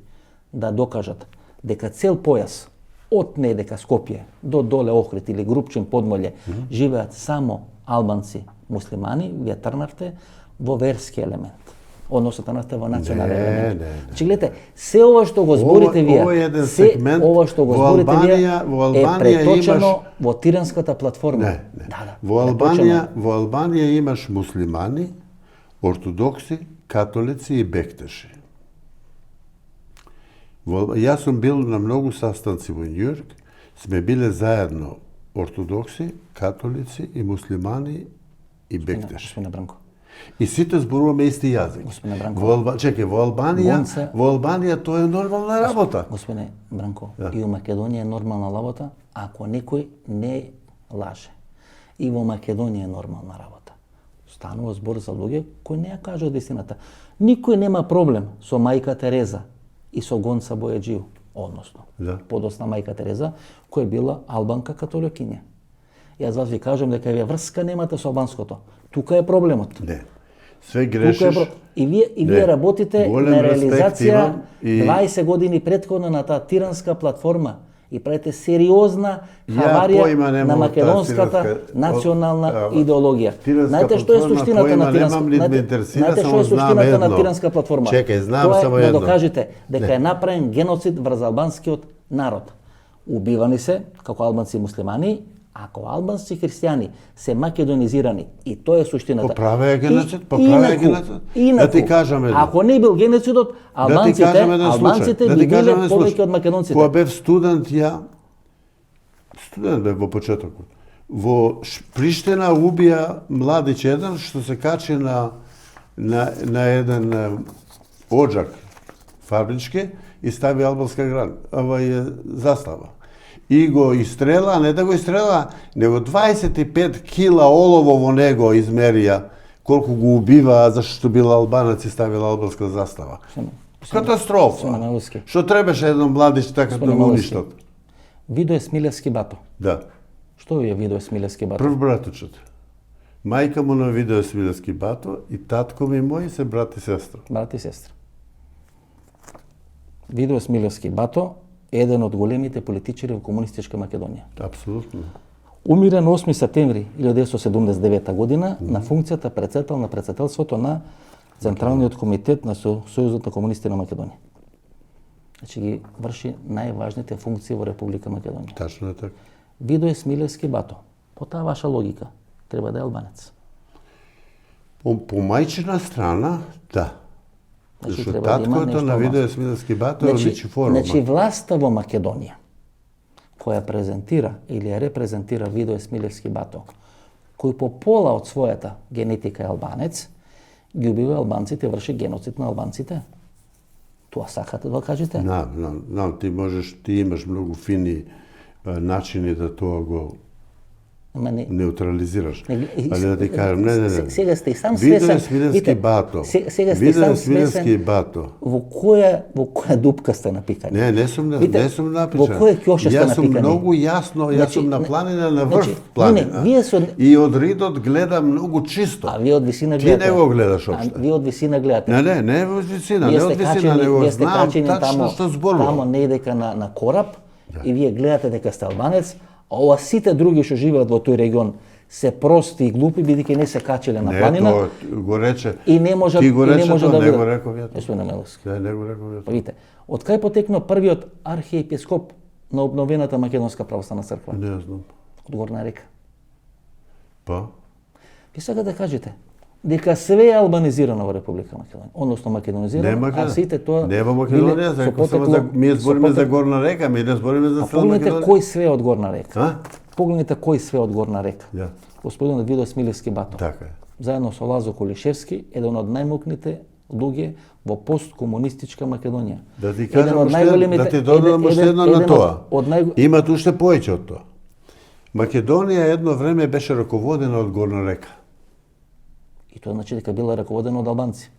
да докажат дека цел појас од недека Скопје до доле Охрид или Групчин подмолје живеат само албанци муслимани, вие трнавте во верски елемент. Односно трнавте во национален елемент. Значи гледате, се ова што го зборите вие, се ова што го зборите вие е преточено во тиранската платформа. Не. Во Албанија имаш муслимани, ортодокси, католици и бектеши. Јас сум бил на многу састанци во Њујорк, сме биле заедно ортодокси, католици и муслимани и бектеши. Господине Бранко. И сите зборуваме исти јазик. Господине Бранко. Во Албанија тоа е нормална работа. Господине Бранко, и во Македонија е нормална работа ако некој не лаже. И во Македонија е нормална работа. Станува збор за луѓе кои не ја кажат вистината. Никој нема проблем со мајка Тереза и со Гонца Бојаджију, односно. Подосна мајка Тереза, која е била албанка католикиња. Јас вас ви кажам дека вие врска немате со албанското. Тука е проблемот. Не. Све грешиш. И вие работите на реализација 20 години претходно на таа тиранска платформа и правите сериозна хаварија на македонската национална идеологија. Знаете што е суштината на тиранска платформа? Чекај, знам само тоа е едно. да докажете дека е направен геноцид врз албанскиот народ. Убивани се како албанци муслимани, ако албанци христијани се македонизирани, и тоа е суштината. Поправе геноцид. Да ти кажам едно. Ако не бил геноцидот, албанците би биле повеќе од македонците. Кога бев студент бев во почетокот. Во Приштина убија младич еден што се качи на еден оджак фабрички и стави албанска застава. И го истрела, не да го истрела, него 25 кила олово во него измерија колку го убива зашто бил албанец и ставил албанска застава. Катастрофа. Што требаше еден младич така да го уништат? Видој Смилевски бато. Да. Што е Видој Смилевски бато? Прв братучот. Мајка му на Видој Смилевски бато и татко ми мој се брат и сестра. Брат и сестра. Видој Смилевски бато еден од големите политичари во комунистичка Македонија. Апсолутно. Умира на 8 септември 1979 година на функцијата председател на председателството на Централниот комитет на Сојузот на комунисти на Македонија. Значи ги врши најважните функции во Република Македонија. Тачно е така. Видо е Смилевски бато. По таа ваша логика, треба да е албанец. По мајчина страна, да. Значи, Зашто треба да има таткото нешто на Видо албанско. Смилевски бато е Ничифоров. Значи власта во Македонија, која презентира или ја репрезентира Видо Смилевски бато, кој по пола од својата генетика е албанец, ги убива албанците, врши геноцид на албанците. Тоа сакате да кажете? Знам, ти имаш многу фини начини да тоа го Ама не, неутрализираш. Не, Али да ти кажам, не. Сега сте и сам Видо свесен. Смилевски бато. Сега сте и сам Смилевски свесен. бато. Во која дупка сте напикани? Не сум напичан. Во која ќоша сте Јас сум напикани? многу јасно, јас сум на планина, на врв значи, планина. вие со... И од ридот гледам многу чисто. А вие од висина Ти гледате. не го гледаш А општо. вие од висина гледате. Не од висина, Вие не од сте висина, качени, него вие сте знам качени тачно тамо, што зборувам. тамо недека на кораб и вие гледате дека сте албанец, а ова сите други што живеат во тој регион се прости и глупи бидејќи не се качеле на планина. Не, тоа го рече. И не можат Ти го рече, да тоа не видат. го реков ја. Господине Меловски. Не го реков ја. Па видите, од кај потекнува првиот архиепископ на обновената Македонска православна црква? Не знам. Од Горна река. Па? Ви сакате да кажете дека све е албанизирано во Република Македонија, односно македонизирано, Нема а сите тоа не во Македонија, биле со за само за ми збориме за Горна река, ми не збориме за цела Погледнете Македонија. кој све од Горна река. А? Погледнете кој све од Горна река. Ја. Господинот Видо Смилевски бато. Така е. Заедно со Лазо Колишевски, еден од најмокните луѓе во посткомунистичка Македонија. Да ти Еден кажам од уште, најголемите- да ти додадам уште едно на тоа. Од Имат уште повеќе од тоа. Македонија едно време беше раководена од Горна река. И тоа значи дека била раководена од албанци.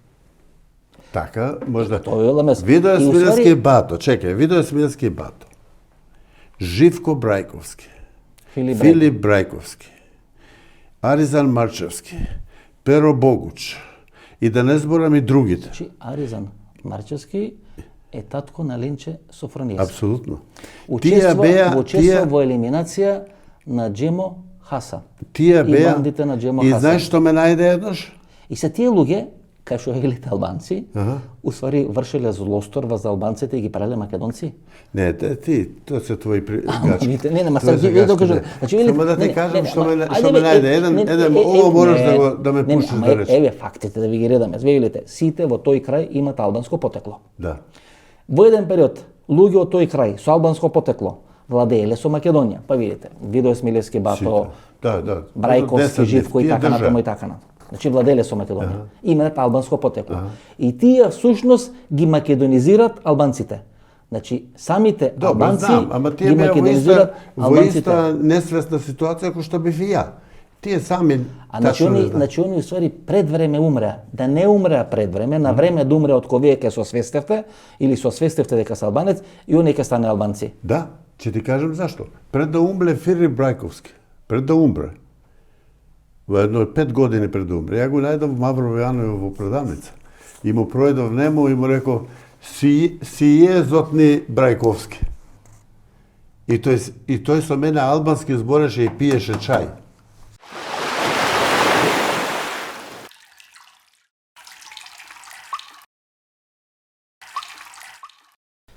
Така, можда. Тоа е ламес. Видо И Смилевски уствари- бато, чекај, Видо Смилевски бато. Живко Брајковски. Филип Филип Брајковски. Аризан Марчевски. Перо Богуч. И да не зборам и другите. Значи Аризан Марчевски е татко на Ленче Софрониевски. Апсолутно. Учества во елиминација на Джемо Хаса. Тие и беа бандите на Джемо и Хаса. знаеш што ме најде еднаш? И се тие луѓе, кај што елите албанци, Аха. уствари вршеле злосторба за албанците и ги правеле македонци. Не, тоа се твои гачки. Видите, не, ма Тоа сад се ви гачки, докажам. не. Значи велите, Само да ти не, кажам не, што ама, ме ајде, ме најде. не, Еден ово можеш да ме не, пуштиш ама да речеш. еве фактите да ви ги редаме. Вие велите, сите во тој крај имат албанско потекло. Да. Во еден период луѓе од тој крај со албанско потекло владееле со Македонија. Па видите, Видо Смилевски бато, Да. Брајковски, Живко и така натаму и така натаму. Значи владеле со Македонија. Имаат албанско потекло. И тие всушност ги македонизираат албанците. Значи самите албанци знам, ама тие ги беа македонизираат во албанците. иста несвесна ситуација кој што бев и ја. Тие сами А значи они уствари пред време умреа. Да не умреа пред време, на време да умреа од кога вие ќе сосвестевте или сосвестевте дека се албанец и они ќе стане албанци. Да, ќе ти кажам зашто. Пред да умре Филип Брајковски, пред да умре, во едно 5 години пред да умре, ја го најдов Мавро Јановиќ во продавница. И му пројдов нему и му реков, си е зотни Брајковски. И тој со мене албански збореше и пиеше чај.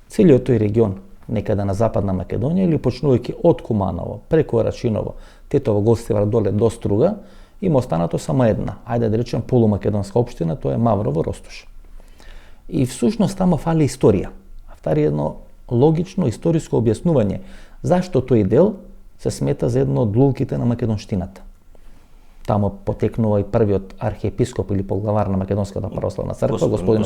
Целиот тој регион, некаде на западна Македонија или почнувајќи од Куманово, преку Рачиново, Тетово, Гостивар, доле до Струга, има останато само една, ајде да речем полумакедонска општина, тоа е Маврово, Ростуш. И всушност тамо фали историја. Фали едно логично историско објаснување зашто тој дел се смета за едно од лулките на македонштината. Тамо потекнува и првиот архиепископ или поглавар на Македонската православна црква, господин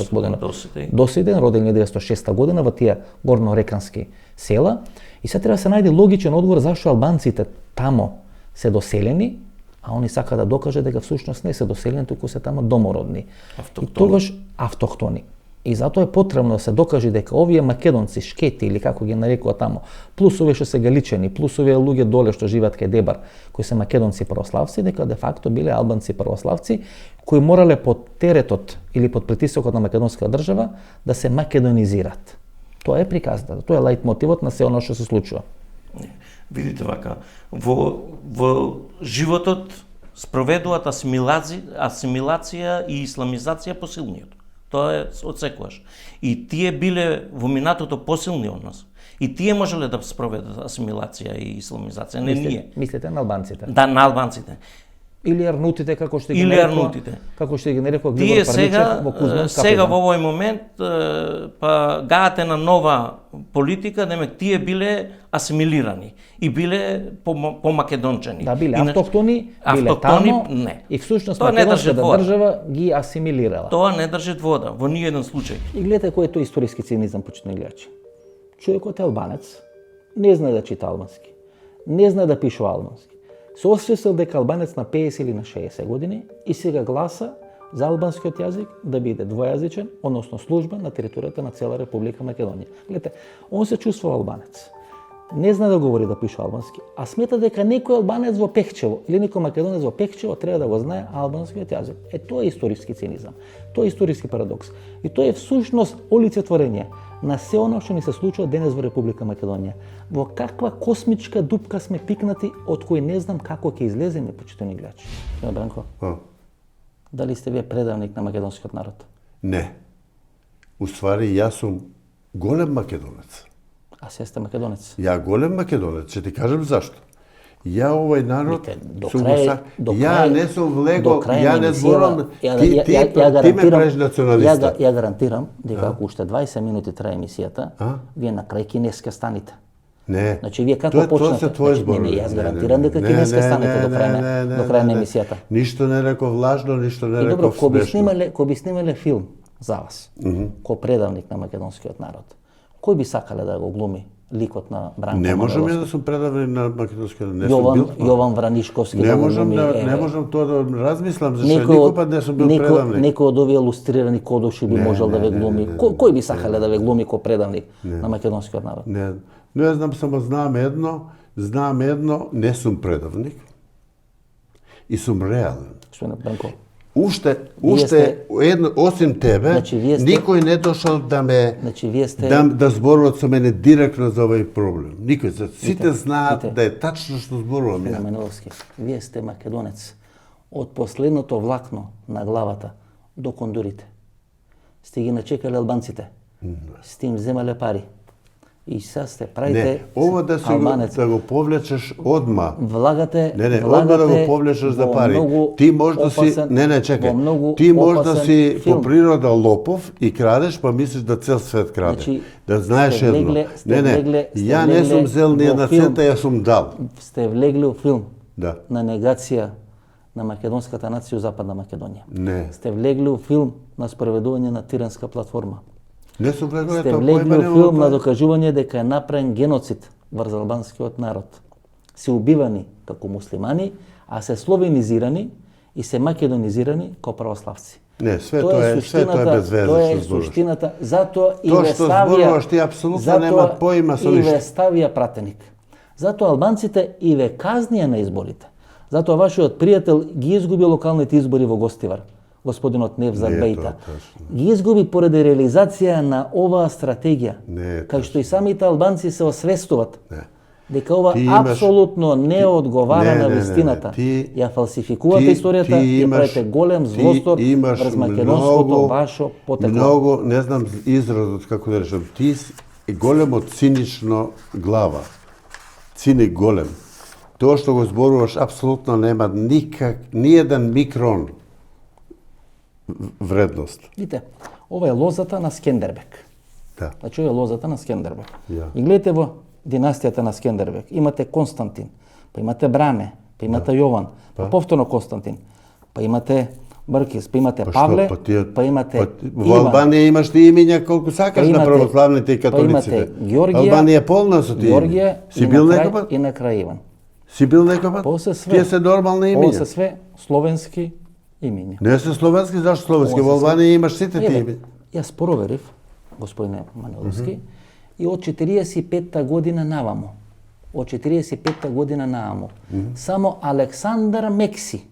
Досиден, роден 1906 година во тие горнорекански села. И се треба да се најде логичен одговор зашто албанците тамо се доселени, а они сака да докаже дека всушност не се доселени, туку се тамо домородни. Автохтони. И тогаш автохтони. И затоа е потребно да се докаже дека овие македонци, шкети или како ги нарекуваат тамо, плюс овие што се галичани, плюс овие луѓе доле што живеат кај Дебар, кои се македонци православци, дека де факто биле албанци православци кои морале под теретот или под притисокот на македонска држава да се македонизираат. Тоа е приказната, тоа е лајт мотивот на се оно што се случува. Видите вака, во животот спроведуваат асимилација и исламизација посилниот. Тоа е од секогаш. И тие биле во минатото посилни од нас. И тие можеле да спроведат асимилација и исламизација, не ние. Мислите на албанците? Да, на албанците. Или арнутите, како што ги Или нарекува, арнутите. како што ги нарекува Григор Тие Парничев во Кузман сега во овој момент па гаате на нова политика, демек тие биле асимилирани и биле помакедончани. Да, биле автохтони, автохтони, тамо, не. и всушност Тоа не држи македонската вода. држава ги асимилирала. Тоа не држи вода во ниеден случај. И гледате кој е тој историски цинизам, почитни гледачи. Човекот е албанец, не знае да чита албански, не знае да пише албански. Се освестил дека албанец на 50 или на 60 години и сега гласа за албанскиот јазик да биде двојазичен, односно службен на територијата на цела Република Македонија. Гледате, он се чувствува албанец. Не знае да говори да пише албански, а смета дека некој албанец во Пехчево или некој македонец во Пехчево треба да го знае албанскиот јазик. Тоа е историски цинизам. Тоа е историски парадокс. И тоа е всушност олицетворење на се оно што ни се случува денес во Република Македонија. Во каква космичка дупка сме пикнати, од кој не знам како ќе излеземе, почитувани гледачи. Бранко, дали сте вие предавник на македонскиот народ? Не. Уствари, јас сум голем македонец. А се сте македонец? Ја голем македонец, ќе ти кажем зашто. Ја овој народ До сум го крај, сак... до Ја крај, не сум до влегол, крај ја на не емисија, зборам, ја ти ме правиш гарантирам, националиста. ја гарантирам дека ако уште 20 минути трае емисијата, вие на крај кинеске станите. Не. Значи вие како Тоа почнете? се твој Значи, зборови. не, јас гарантирам дека кинеске станете до крај на емисијата. Ништо не реков лажно, ништо не И добро, реков смешно. кој би снимале филм за вас, кој предавник на македонскиот народ, кој би сакале да го глуми ликот на Бранко Не можам Маноловски? ја да сум предавник на македонскиот, не сум бил. Јован Вранишковски Не да го можам глуми, не можам тоа да размислам, зашто никој пат не сум бил предавник. Некој од овие илустрирани кодоши би можел да ве глуми. Кој би сакале да ве глуми кој предавник на македонскиот народ? Не знам, само знам едно, не сум предавник и сум реален. Господине Бранко, Уште сте- едно, осим тебе, Значи, вие сте- никој не дошол да ме значи вие сте да зборуваат со мене директно за овој проблем. Никој, сите знаат Вите. да е тачно што зборувам ја. Маноловски, вие сте македонец од последното влакно на главата до кондурите. Сте ги начекале албанците. Сте им земале пари. И сега сте правите Не, ова да албанец. да го повлечеш одма. Влагате, Не, одма да го влагате повлечеш за во пари. многу Ти може да си, опасен- не, во чекај. многу Ти може да опасен си филм. по природа лопов и крадеш, па мислиш да цел свет краде. Значи, да знаеш сте едно. влегле- сте Не, влегле- сте ја не влегле сум зел ни во една филм. цента, ја сум дал. Сте влегли у филм Да. на негација на македонската нација у Западна Македонија. Не. Сте влегли у филм на спроведување на тиранска платформа. Не сум влегол, Сте тоа влегли поима у нема филм на тоа. докажување дека е направен геноцид врз албанскиот народ. Се убивани како муслимани, а се словенизирани и се македонизирани како православци. Не, све тоа е без вeze Тоа е што зборуваш. суштината, затоа и Тоа ве што ставија, зборуваш ти апсолутно затоа нема поима со и ништо. ве ставија пратеник. Затоа албанците и ве казнија на изборите. Затоа вашиот пријател ги изгуби локалните избори во Гостивар, господинот Невзат Не е Бејта. тоа тачно. Ги изгуби поради реализација на оваа стратегија. Не е Кај што и самите албанци се освестуваат Не. дека ова Ти имаш- апсолутно не одговара Не, на не, не, вистината. ти- Ја фалсификувате ти историјата и правите голем злостор врз македонското ваше потекло. Многу, не знам изразот како да речам, ти си големо цинично глава. Циник голем. Тоа што го зборуваш апсолутно нема ни еден микрон вредност. Видите, ова е лозата на Скендербек. Да. Значи, ова е лозата на Скендербек. Ја. И гледате во династијата на Скендербек. Имате Константин, па имате Бране, па имате Јован, па повторно Константин, па имате Бркис, па имате Павле, па имате Во Иван. Албанија имаш ти имиња колку сакаш на православните и католиците. Па имате Георгија, Албанија е полна со тие. Георгија Си и бил на крај- некој пат? И на крај Иван. Си бил некој пат? Ова се све. Тие се нормални Ова имиња. се све словенски имиња. Не се словенски, зашто словенски? Ова Во се све- Албанија имаш сите тие Еве, имиња. Јас проверив, господине Маниловски, и од 45-та година навамо, од 45-та година навамо, само Александар Мекси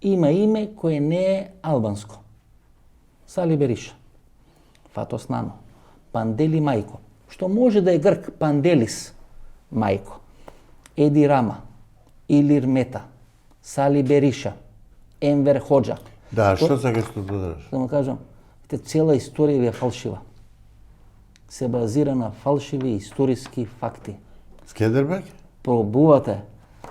има име кое не е албанско. Сали Бериша, Фатос Нано, Пандели Мајко, што може да е грк, Панделис Мајко, Еди Рама, Илир Мета, Сали Бериша, Енвер Ходжа. Да, што сакаш да додадеш? Да му кажам, цела историја ви е фалшива. Се базира на фалшиви историски факти. Скендербег? Пробувате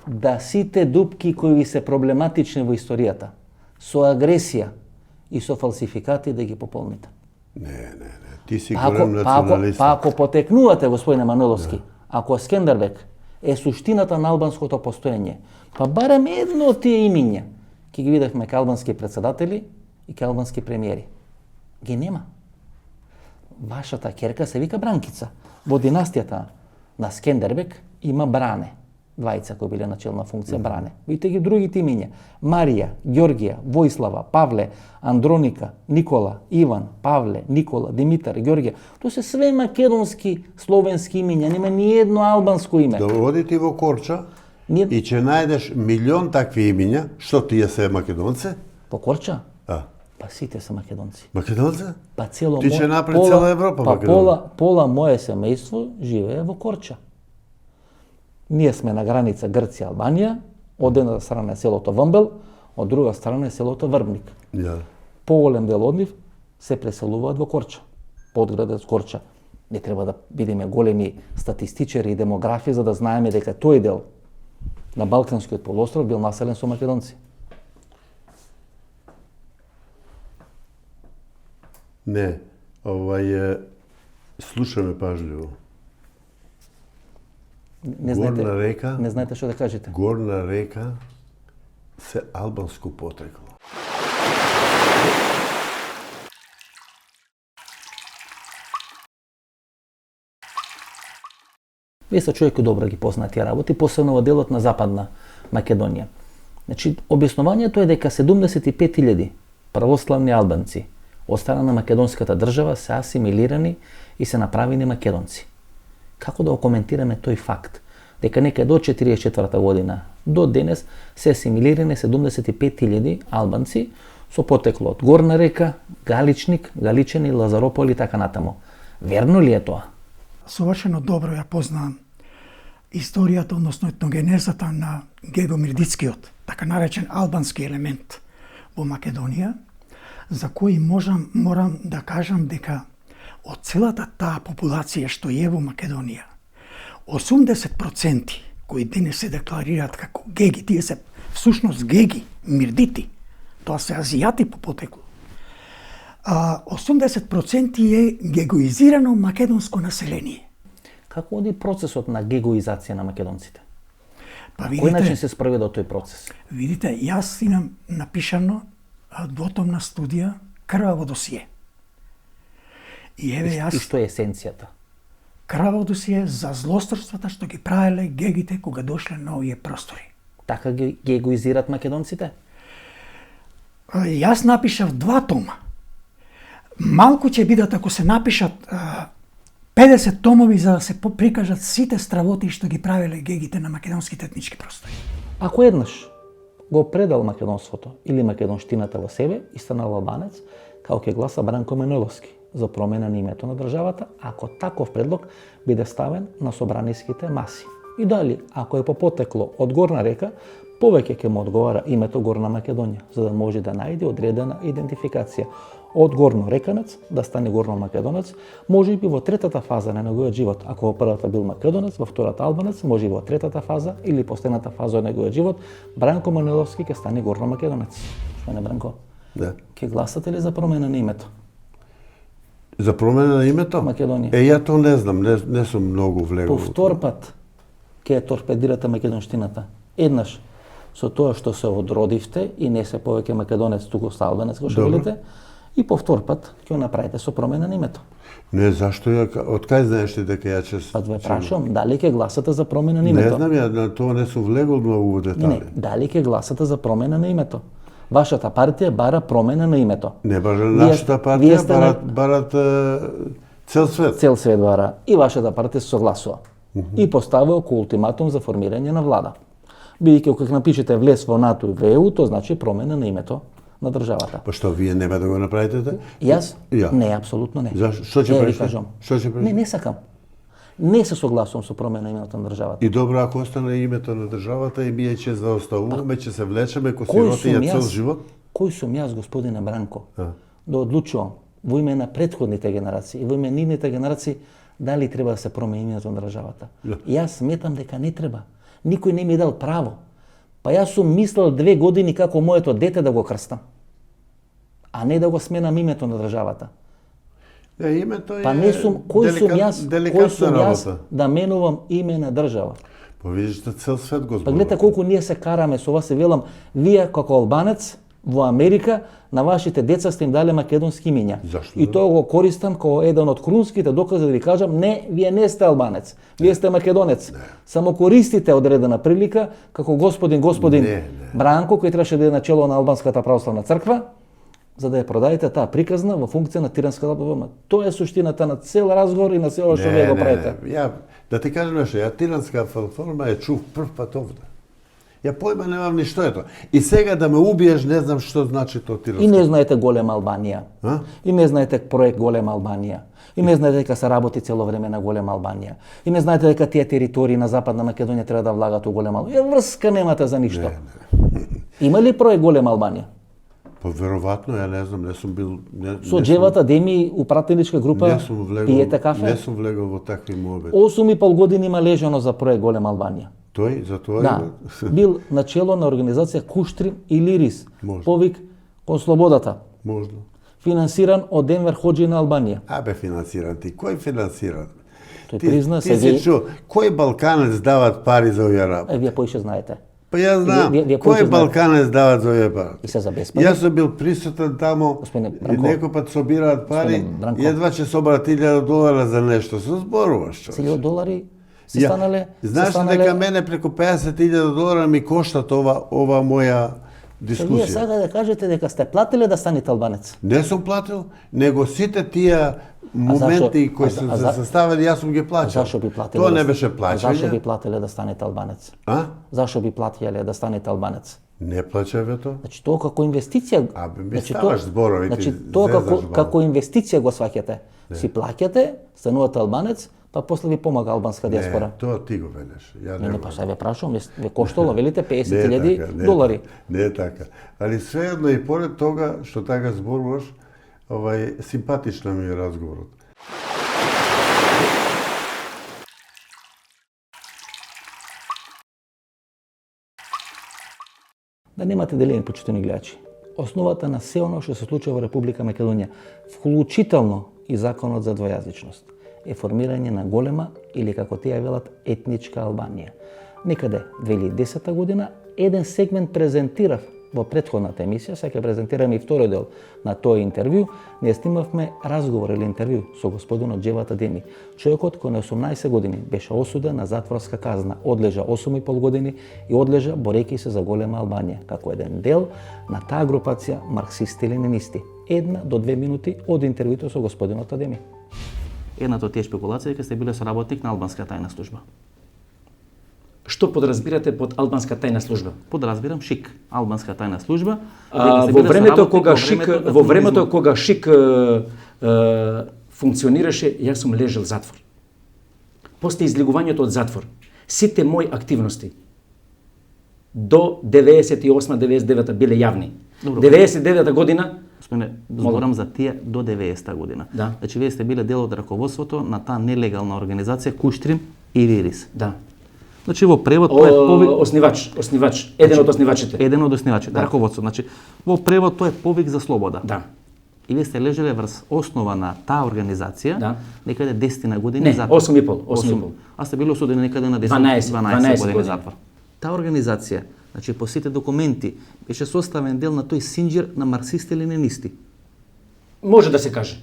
да сите дупки кои ви се проблематични во историјата, со агресија и со фалсификати да ги пополните. Не. Ти си голем националист. Ако потекнувате, господине Маноловски, ако Скендербег е суштината на албанското постоење, па барем едно од тие имиња, ќе ги видевме ка албански председатели и ка албански премиери. Ги нема. Вашата ќерка се вика Бранкица. Во династијата на Скендербег има Бране. Двајца кои биле на челна функција Бране. Видите ги другите имиња. Марија, Ѓоргија, Војслава, Павле, Андроника, Никола, Иван, Павле, Никола, Димитар, Ѓоргија. Тоа се све македонски, словенски имиња, нема ни едно албанско име. Да одите во Корча Ние- и ќе најдеш милион такви имиња, што тие се македонци? По Корча? А, Па сите се македонци. македонци? Па цело Ти ќе мој- направи цела Европа па Македонија. пола моje семејство живее во Корча. Ние сме на граница Грција Албанија, од една страна е селото Вамбел, од друга страна е селото Врбник. Ја. Поголем дел од нив се преселуваат во Корча. Подградец Корча. Не треба да бидеме големи статистичари и демографи за да знаеме дека тој дел на Балканскиот полуостров бил населен со македонци. Не, слушаме пажливо. Не знаете, Горна река. не знаете што да кажете. Горна река се албанско потрекло. Вие сте човек кој добро ги позна тие работи, посебно во делот на Западна Македонија. Значи, објаснувањето е дека 75.000 православни албанци од страна на македонската држава се асимилирани и се направени македонци. Како да го коментираме тој факт? Дека некај до 44 година до денес се асимилирани 75.000 албанци со потекло од Горна река, Галичник, Галичани, Лазарополи и така натаму. Верно ли е тоа? Совршено добро ја познавам историјата, односно етногенезата на гегомирдитскиот, така наречен албански елемент во Македонија, за кој морам да кажам дека од целата таа популација што е во Македонија, 80% кои денес се декларираат како геги, тие се всушност геги, мирдити, тоа се азијати по потекло. 80% е гегоизирано македонско население. Како оди процесот на гегоизација на македонците? Па Кој начин се спроведа тој процес? Видите, јас имам напишано двотомна студија Крваво досие. И еве И јас што е есенцијата? Крваво досие за злосторствата што ги правеле гегите кога дошле на овие простори. Така ги гегоизират македонците? Јас напишав 2 тома. Малку ќе бидат ако се напишат 50 томови за да се прикажат сите стравоти што ги правеле гегите на македонските етнички простори. Ако еднаш го предал македонството или македонштината во себе и станал албанец, како ќе гласа Бранко Маноловски за промена на името на државата, ако таков предлог биде ставен на собраниските маси. И дали, ако е по потекло од Горна река, повеќе ќе му одговара името Горна Македонија, за да може да најде одредена идентификација. Од горно реканец да стане горно македонец, може би во третата фаза на неговиот живот. Ако во првата бил македонец, во втората албанец, може би во третата фаза или последната фаза од неговиот живот, Бранко Маноловски ќе стане горно македонец. Што не, Бранко? Да. Ќе гласате ли за промена на името? За промена на името? Македонија. Ја то не знам, не сум многу влегол. По втор пат ќе торпедирате македонштината. Еднаш со тоа што се одродивте и не се повеќе македонец, туку сте албанец, кој што Добро. велите, и по втор пат ќе го направите со промена на името. Не, зашто ја, од кај знаеш ти дека ја ќе... Па ве прашувам, дали ќе гласате за промена на Не името? знам, ја на тоа не сум влегол многу во Не, детали. дали ќе гласате за промена на името? Вашата партија бара промена на името. Не бара Вие- нашата вие партија, сте на- барат цел свет. Цел свет бара и вашата партија се согласува. И поставува околу ултиматум за формирање на влада. Бидејќи кога напишете влез во НАТО и во ЕУ, тоа значи промена на името на државата. Па што, вие нема да го направите? Јас? Ја. Не, апсолутно не. Зашто? Што ќе Е, ви правиш? кажам. Што ќе правиш? Не сакам. Не се согласувам со промена името на државата. И добро, ако остане името на државата, и ние ќе заоставуваме, ќе се влечеме ко Кој сиротија сум цел јас? живот. Кој сум јас, господине Бранко, да одлучувам во име на претходните генерации и во име на нивните генерации дали треба да се промени името на државата? Јас сметам дека не треба. Никој не ми дал право. Па јас сум мислел 2 години како моето дете да го крстам, а не да го сменам името на државата. Името е Па не сум, кој сум деликатна јас работа. да менувам име на држава? Па видиш да цел свет го Па зборува. гледате колку ние се караме со вас, се велам, вие како албанец во Америка на вашите деца сте им дале македонски имиња. Зашто И да? тоа го користам како еден од крунските докази да ви кажам, не, вие не сте албанец, вие сте македонец. Само користите одредена прилика како господин Не. Бранко, кој требаше да е начело на Албанската православна црква, за да ја продадете таа приказна во функција на тиранската платформа. Тоа е суштината на цел разговор и на се ова што вие го правите. Ја, да ти кажам нешто, ја тиранска платформа ја чув прв пат овде. Ја појма немам ни што е тоа. И сега да ме убиеш, не знам што значи тоа тиранска. И не знаете Голема Албанија. А? И не знаете проект Голема Албанија. И не знаете дека се работи цело време на Голема Албанија. И не знаете дека тие територии на Западна Македонија треба да влагат у Голема Албанија. Врска немате за ништо. Има ли проект Голема Албанија? Па веројатно, ја не знам, не сум бил... Со Джевата Деми у пратеничка група не сум влегол, пиете кафе? Не сум влегол во такви мобети. 8,5 години има лежано за проект Голема Албанија. Тој, за тоа Да, има... бил начело на организација Куштрим и Лирис, Може. повик кон слободата, Можно. финансиран од Денвер Ходжи на Албанија. Абе, финансиран ти. Кој финансиран? Тој призна, ти се си ги... чу, кој Балканец дават пари за овие работи? Вие поише знаете. Па ја знам, Вие кој повеќе Балканец дават за овие пари? И се за бесплатно. Јас сум бил присутен тамо, Господине и Бранко. некој пат собираат пари, Господине Бранко. и едва ќе соберат $1000 за нешто. Се зборуваш, човече. $1000 се станале... Знаеш ли дека мене преку $50,000 ми коштат ова моја Вие дискусија? сега да кажете дека сте платиле да станете албанец. Не сум платил, него сите тие моменти кои се составени, јас сум ги платил. Зашо би платиле? Тоа да- не беше Зашо би плаќање. платиле да станете албанец? А? Зашо би платиле да станете албанец? Не плаќаве тоа? Значи тоа како инвестиција. Абе, ми ставаш зборови, Значи ти тоа зезаш како малку. како инвестиција го сваќате. Си плаќате, станувате албанец, па после ви помага албанска диаспора. Не, тоа ти го велеш. Ја Не, не па го. сега ве прашувам, ве коштало, велите Не е $50,000. така. Не е така. Али svejedno и поред тога што така зборуваш, симпатична ми е разговорот. Да немате делени, почитани гледачи. Основата на се оно што се случува во Република Македонија, вклучително и законот за двојазичност, е формирање на голема или како тие велат етничка Албанија. Некаде 2010 година еден сегмент презентирав во претходната емисија, сега ќе презентираме и втори дел на тој интервју. Ние снимавме разговор или интервју со господинот Джевата Деми, човекот кој на 18 години беше осуден на затворска казна, одлежа 8,5 години и одлежа борејќи се за голема Албанија, како еден дел на таа групација марксисти-ленинисти. 1 до 2 минути од интервјуто со господинот Адеми. Едната од тие спекулации дека сте биле соработник на албанска тајна служба. Што подразбирате под албанска тајна служба? Подразбирам ШИК, албанска тајна служба. Во времето кога ШИК функционираше, јас сум лежал затвор. После излегувањето од затвор, сите мои активности до 98-99 биле јавни. 99 година Зборам за тие до 90-та година. Да. Значи вие сте биле дел од раководството на таа нелегална организација Куштрим и Лирис. да. Значи во превод тоа е повик Основач, еден од основачите. еден од основачите, Да. раководство. Значи во превод тоа е повик за слобода. Да. И вие сте лежеле врз основа на таа организација Да. некаде 10 на години Не, затвор. 8,5. А сте били осудени некаде на 12 12 години години. затвор. Таа организација, значи по сите документи, беше составен дел на тој синџир на марксисти-ленинисти. Може да се каже.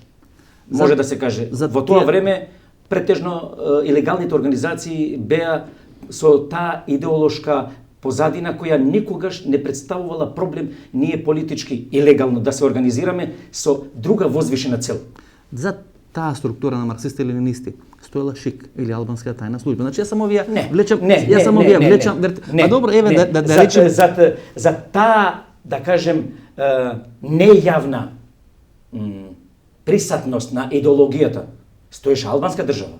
Може За- да се каже. за Во тоа тие- време претежно илегалните организации беа со таа идеолошка позадина која никогаш не представувала проблем ние политички и легално да се организираме со друга возвишена цел. За таа структура на марксисти-ленинисти стоела ШИК или албанска тајна служба. Значи јас само вија влечам, јас само вија влечам. Па добро, еве да речеме за таа, да кажем, нејавна присатност на идеологијата стоеше албанска држава.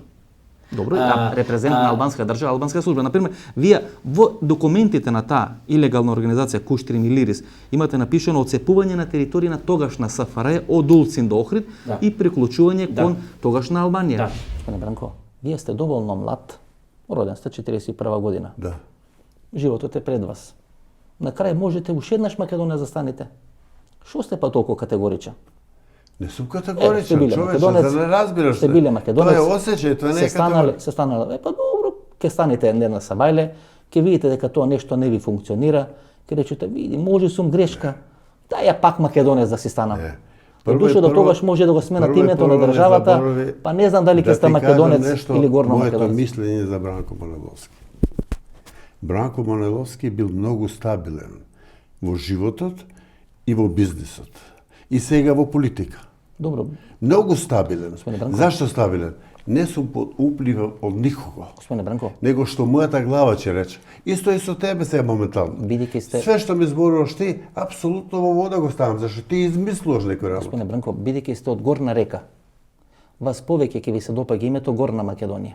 Добро, репрезент на албанска држава, албанска служба. Например, вие во документите на таа илегална организација Куштрим и Лирис имате напишано оцепување на територија на тогашна СФРJ од Улцин до Охрид и приклучување кон тогашна Албанија. Господине Бранко, вие сте доволно млад, роден сте 41 година. Да. Животот е пред вас. На крај можете уште еднаш Македонија застанете. Што сте па толку категоричен? Не сум категоричен, човече, да не разбираш. Сте биле македонец. Тоа е осеќај, тоа не е категоричен. Се станале, па добро, ке станете една сабајле, ке видите дека тоа нешто не ви функционира, ке речете, види, може сум грешка, дај ја пак македонец да си станам. Дошо до тогаш може да го сменат името на државата, па не знам дали ке сте македонец или горно македонец. Моето мислење за Бранко Маниловски. Бранко Маниловски бил многу стабилен во животот и во бизнисот. И сега во политика. Добро. Многу стабилен. Бранко. Зашто стабилен? Не сум под уплив од никого. Господине Бранко. Него што мојата глава ќе рече. Исто и со тебе сега моментално. Бидејќи сте... Све што ми зборуваш ти, апсолутно во вода го ставам, зашто ти измислуваш некој работа. Господине Бранко, бидејќи сте од горна река, вас повеќе ќе ви се допаѓа името Горна Македонија.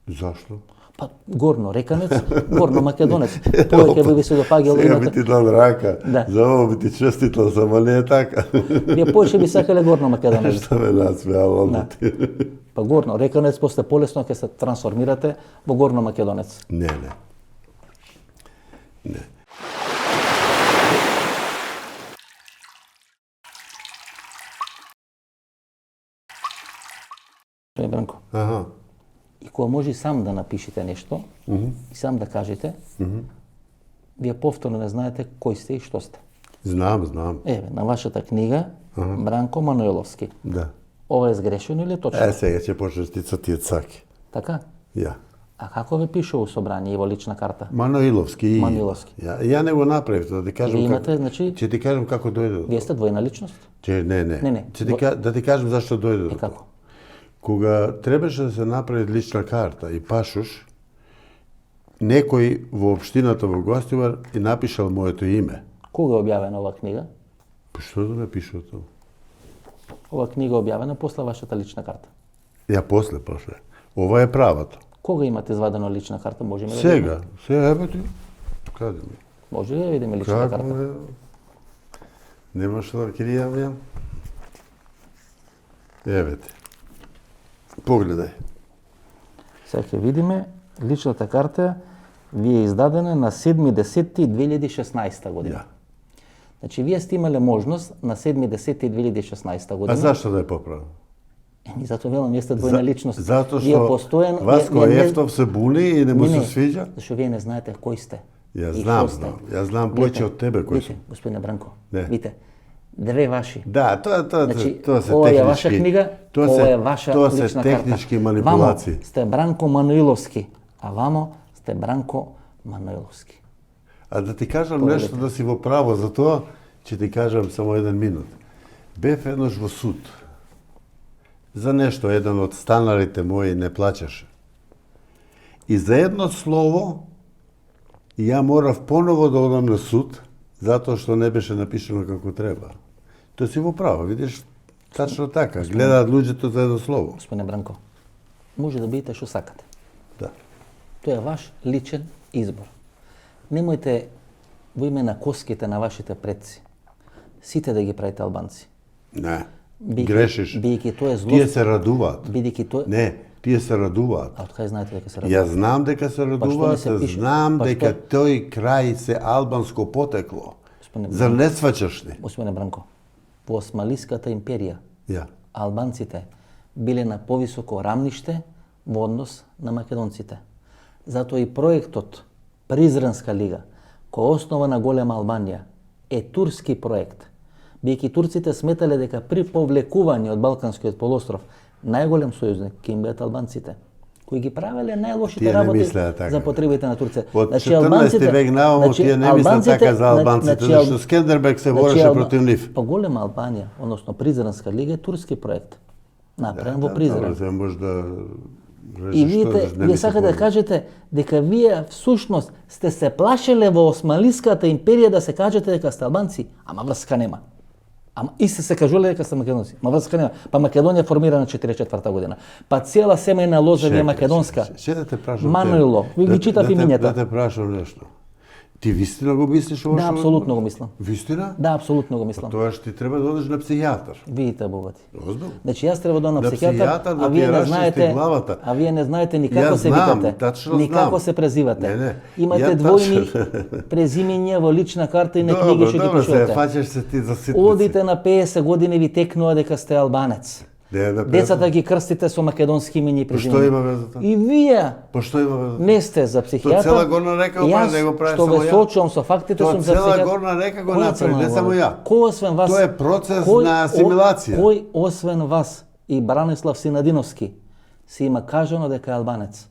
Зашто? Па горно реканец, горно македонец. Повеќе би ви се допаѓало сега би името. ти дал рака, Да. за ово би ти честитал, само не е така. Вие повеќе би сакале горно македонец. Што ме насмеало Да. ти. Па горно реканец, после полесно ќе се трансформирате во горно македонец. Не. Не. Бранко. Аха. И кога може сам да напишете нешто, и сам да кажете, вие повторно не знаете кој сте и што сте. Знам. Еве, на вашата книга, Бранко Мануиловски. Да. Ова е сгрешено или е точно? Сега ќе почнеш ти тие цаки. Така? Ја. А како ве пише у собрание и во лична карта? Мануиловски. Мануиловски. Ја не го направив, да ти кажам Вие имате, како. значи, Ќе ти кажам како дојде. вие сте двојна личност? Не. Не. Ќе ти да ти кажам зашто дојде. Е како? Кога требаше да се направи лична карта и пашуш, некој во општината во Гостивар и напишал моето име. Кога е објавена ова книга? Па што да ме пишува тоа? Ова книга е објавена после вашата лична карта. Ја после. Ова е правото. Кога имате извадено лична карта? Можеме да Сега еве ти. Каде ми? Може да видиме лична Како карта? е? Нема што да ќе јавам. Еве ти. Погледај. Сега ќе видиме личната карта ви е издадена на 7.10.2016 година. Ја. Значи, вие сте имале можност на 7.10.2016 година. А зашто да е поправено? Еми, затоа велам, вие сте двојна личност. Затоа Вие што постојано... Васко вие не- Ефтов се буни и не му се свиѓа? Зашто вие не знаете кој сте. Ја и знам, што сте. Ја знам повеќе од тебе кој Видите, сум. господине Бранко, Не. видите, две ваши. Да, тоа Значи, се ова е технички. ваша книга, ова е ваша тоа лична се карта. технички манипулации. Вамо сте Бранко Мануиловски, а вамо сте Бранко Мануиловски. А да ти кажам Погледайте. нешто да си во право за тоа, ќе ти кажам само еден минут. Бев еднаш во суд. За нешто еден од станарите мои не плаќаше. И за едно слово ја морав поново да одам на суд, затоа што не беше напишано како треба. Тоа си во право, видиш, тачно така. Гледаат луѓето за едно слово. Господине Бранко, може да бидете што сакате. Да. Тоа е ваш личен избор. Немојте во име на коските на вашите предци сите да ги правите албанци. Не. Бидејќи- Грешиш. бидејќи тоа е злост. Тие се радуваат. Бидејќи тоа... Не, тие се радуваат. А од кај знаете дека се радува? Ја знам дека се што не радуваат, се пише? знам Па дека што? тој крај се албанско потекло. Господине Зар не сваќаш ли? Господине Бранко, во Османлиската империја Ја. албанците биле на повисоко рамниште во однос на македонците. Затоа и проектот Призренска лига, која е основа на голема Албанија, е турски проект. Бидејќи турците сметале дека при повлекување од Балканскиот полуостров најголем сојузник ќе им бидат албанците, кои ги правеле најлошите Тие не работи мислеа така. за потребите на Турција. Од 14 век наомо тие не мислат така за албанците, зашто Скендербег се бореше против нив. Па голема Албанија, односно Призренска лига е турски проект. Направен во Призрен. Добро, може да И видите, вие сакате да кажете дека вие всушност сте се плашеле во Османлиската империја да се кажете дека сте албанци, ама врска нема. Ама исти се кажувале дека се македонци. Ма врска нема. Па Македонија е формирана 44 година. Па цела семејна лоза е македонска. Да те прашам. Мануило, ви ги читав имињата. Да те прашам нешто. Ти вистина го мислиш ово? Да, апсолутно го мислам. Вистина? Да, апсолутно го мислам. Тоа што ти треба да одиш на психијатар. Видите богати. Озбилно? Значи јас треба да одам на На психијатар, психијатар да а ти вие ја не расчисти знаете, главата. а вие не знаете ни како Јас се знам, викате, тачно ни знам. како се презивате. Не. Имате Ја двојни тачно. презимиња во лична карта и на книги што ги Добро, се пишувате. фаќаш се ти за ситници. Одите на 50 години ви текнува дека сте албанец. Не, на Децата ги крстите со македонски имиња и презимиња. Што има веза тоа? И вие По што има веза? не сте за психијатар. цела Горна река го прави, не го прави што само ве ја. соочувам со фактите Тоа сум за цела психијатар. Горна река го Која направи, цела не само Горна? ја. Кој освен вас? Тоа е процес на асимилација. Кој освен вас и Бранислав Синадиновски си има кажано дека е албанец?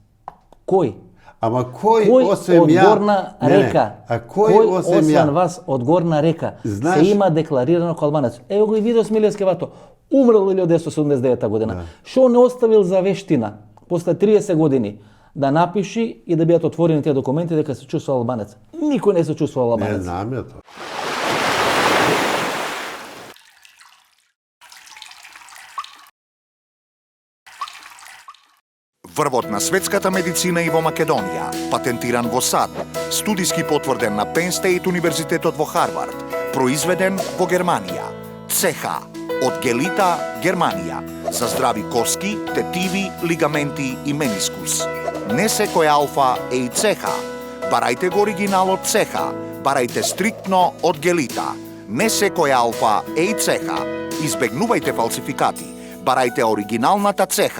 Кој? Ама кој Кој освен од ја? Горна река? А кој освен освен ја? вас од Горна река Знаеш- се има декларирано како албанец? Ево го и видео Смилевски вато. Умрел 1979 година. Што не оставил за вештина после 30 години да напиши и да бидат отворени тие документи дека се чувствува албанец. Никој не се чувствува Не албанец. знам ја тоа. Врвот на светската медицина и во Македонија, патентиран во САД, студиски потврден на Penn State Универзитетот во Харвард, произведен во Германија. ЦХ од Гелита, Германија, за здрави коски, тетиви, лигаменти и менискус. Не секој алфа е и ЦХ. Барајте го оригиналот ЦХ, барајте стриктно од Гелита. Не секој алфа е и ЦХ. Избегнувајте фалсификати. Барајте оригиналната ЦХ.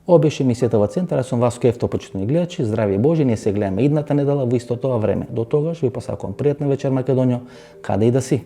Ова беше емисијата во Центар, јас сум Васко Ефто, почитувани гледачи, здравје Боже, ние се гледаме идната недела во истото време. До тогаш ви посакувам пријатна вечер Македонијо, каде и да си.